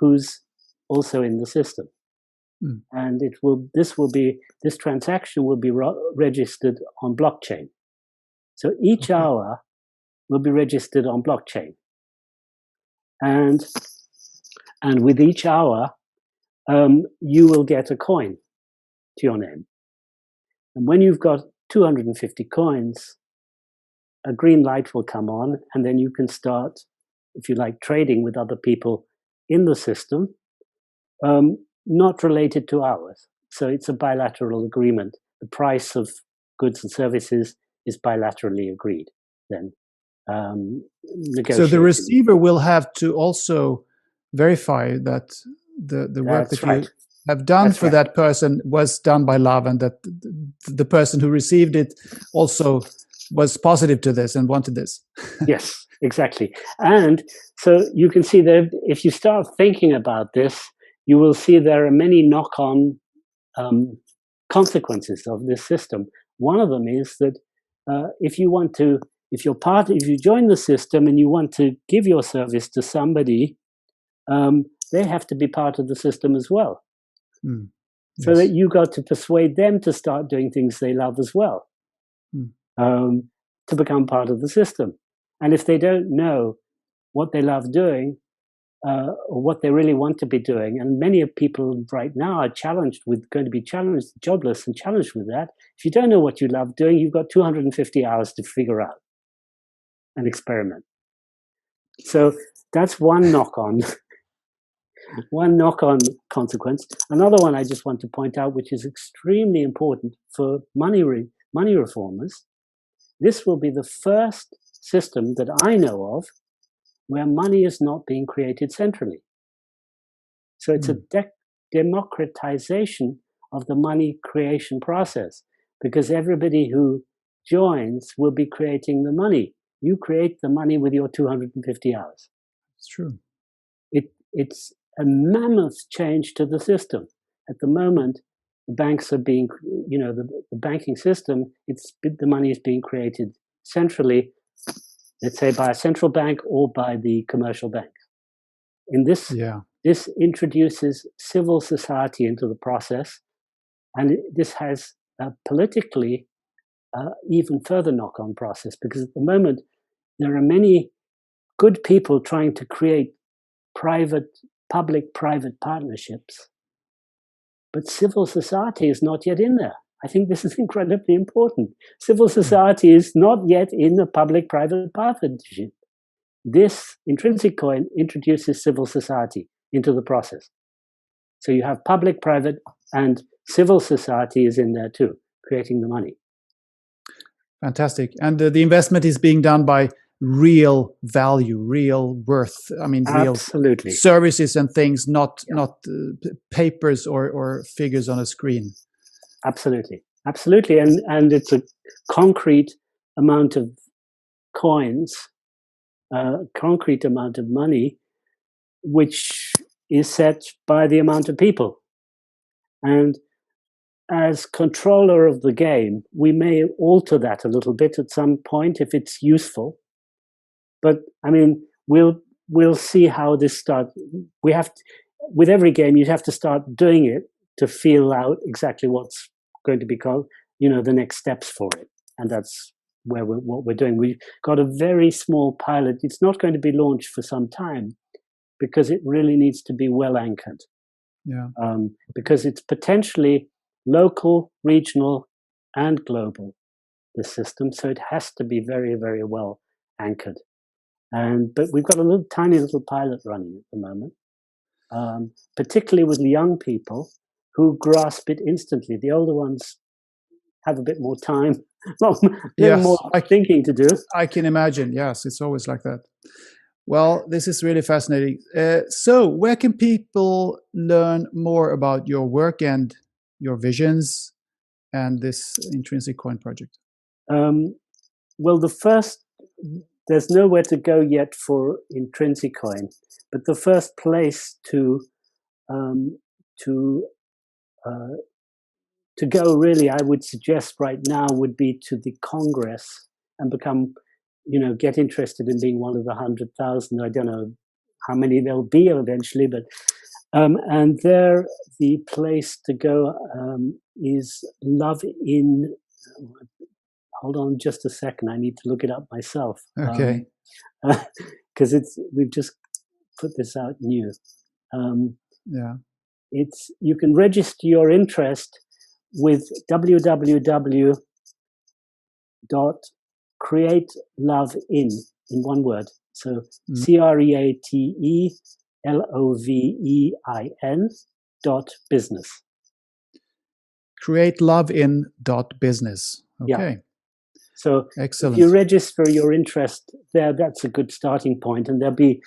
who's also in the system. Mm. And this transaction will be registered on blockchain. So each hour will be registered on blockchain. And with each hour, you will get a coin to your name. And when you've got 250 coins, a green light will come on, and then you can start, if you like, trading with other people in the system, not related to ours. So it's a bilateral agreement. The price of goods and services is bilaterally agreed then. So the receiver will have to also verify that the work that you have done for that person was done by love, and that the person who received it also was positive to this and wanted this. Yes, exactly. And so you can see that if you start thinking about this, you will see there are many knock-on consequences of this system. One of them is that if you join the system and you want to give your service to somebody, they have to be part of the system as well. Mm. Yes. So that you got to persuade them to start doing things they love as well, to become part of the system. And if they don't know what they love doing, or what they really want to be doing, and many of people right now are going to be challenged, jobless and challenged with that. If you don't know what you love doing, you've got 250 hours to figure out and experiment. So that's one knock-on consequence. Another one I just want to point out, which is extremely important for money reformers. This will be the first system that I know of where money is not being created centrally. So it's a democratization of the money creation process, because everybody who joins will be creating the money. You create the money with your 250 hours. It's true. It's a mammoth change to the system. At the moment, the banks are being, the banking system, the money is being created centrally, let's say by a central bank or by the commercial bank. In this, this introduces civil society into the process, and this has politically even further knock-on process, because at the moment there are many good people trying to create public-private partnerships, but civil society is not yet in there. I think this is incredibly important. Civil society is not yet in the public-private partnership. This intrinsic coin introduces civil society into the process. So you have public, private, and civil society is in there too, creating the money. Fantastic. And the investment is being done by real value, real worth. I mean, absolutely. Real services and things, not papers or figures on a screen. Absolutely. Absolutely. And it's a concrete amount of coins, concrete amount of money, which is set by the amount of people. And as controller of the game, we may alter that a little bit at some point if it's useful. But I mean, we'll see how this starts. With every game, you have to start doing it to feel out exactly what's going to be called, the next steps for it. And that's what we're doing. We've got a very small pilot. It's not going to be launched for some time because it really needs to be well anchored. Yeah. Because it's potentially local, regional, and global, this system. So it has to be very, very well anchored. But we've got a tiny little pilot running at the moment, particularly with young people who grasp it instantly. The older ones have a bit more time, more thinking to do. I can imagine. Yes, it's always like that. Well, this is really fascinating. So where can people learn more about your work and your visions and this intrinsic coin project? Well, there's nowhere to go yet for intrinsic coin, but the first place to um, to uh, to go, really, I would suggest right now would be to the Congress and become, get interested in being one of the 100,000. I don't know how many there'll be eventually, but and there, the place to go is Love in. Hold on just a second. I need to look it up myself. Okay. Because we've just put this out new. Yeah. You can register your interest with www.createlovein in one word. So CREATELOVEIN createlovein.business. Okay. Yeah. So excellent. If you register your interest there, that's a good starting point, and there'll be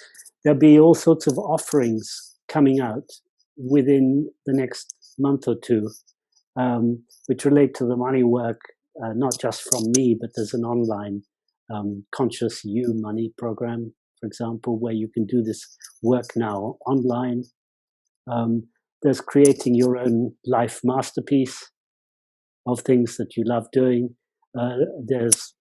all sorts of offerings coming out within the next month or two, which relate to the money work, not just from me, but there's an online Conscious You money program, for example, where you can do this work now online. There's creating your own life masterpiece of things that you love doing. There's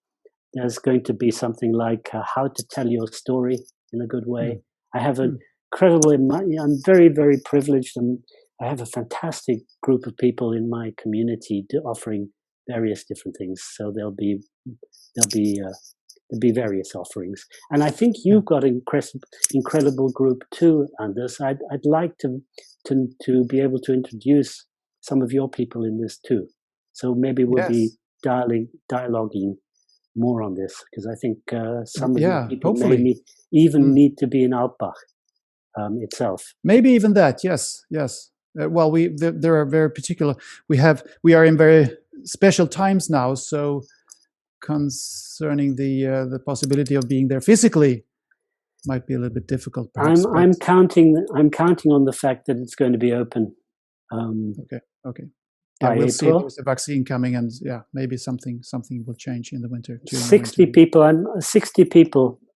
going to be something like how to tell your story in a good way. I have an incredible. I'm very, very privileged, and I have a fantastic group of people in my community offering various different things. So there'll be various offerings, and I think you've got an incredible group too, Anders. I'd like to be able to introduce some of your people in this too. So maybe we'll be dialoguing more on this, because I think some of your people may need to be in Alpbach itself. Maybe even that. Yes. Well, there are very particular. We are in very special times now. So concerning the possibility of being there physically might be a little bit difficult. Perhaps. I'm counting on the fact that it's going to be open. Okay. Yeah, we'll see. There's a vaccine coming, and maybe something will change in the winter. 60 people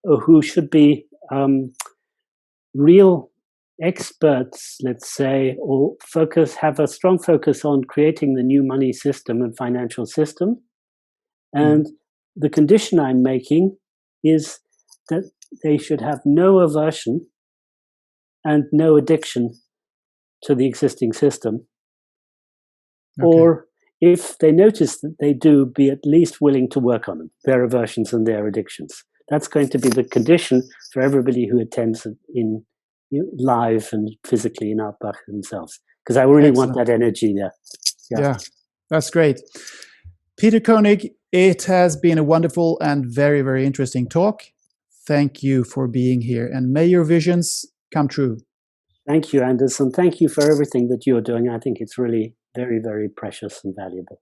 who should be real experts, let's say, or have a strong focus on creating the new money system and financial system. And the condition I'm making is that they should have no aversion and no addiction to the existing system. Or if they notice that they do, be at least willing to work on them, their aversions and their addictions. That's going to be the condition for everybody who attends in live and physically in Outbach themselves, because I really want that energy there. Yeah, that's great. Peter Koenig, it has been a wonderful and very, very interesting talk. Thank you for being here, and may your visions come true. Thank you, Anders, and thank you for everything that you're doing. I think it's really very, very precious and valuable.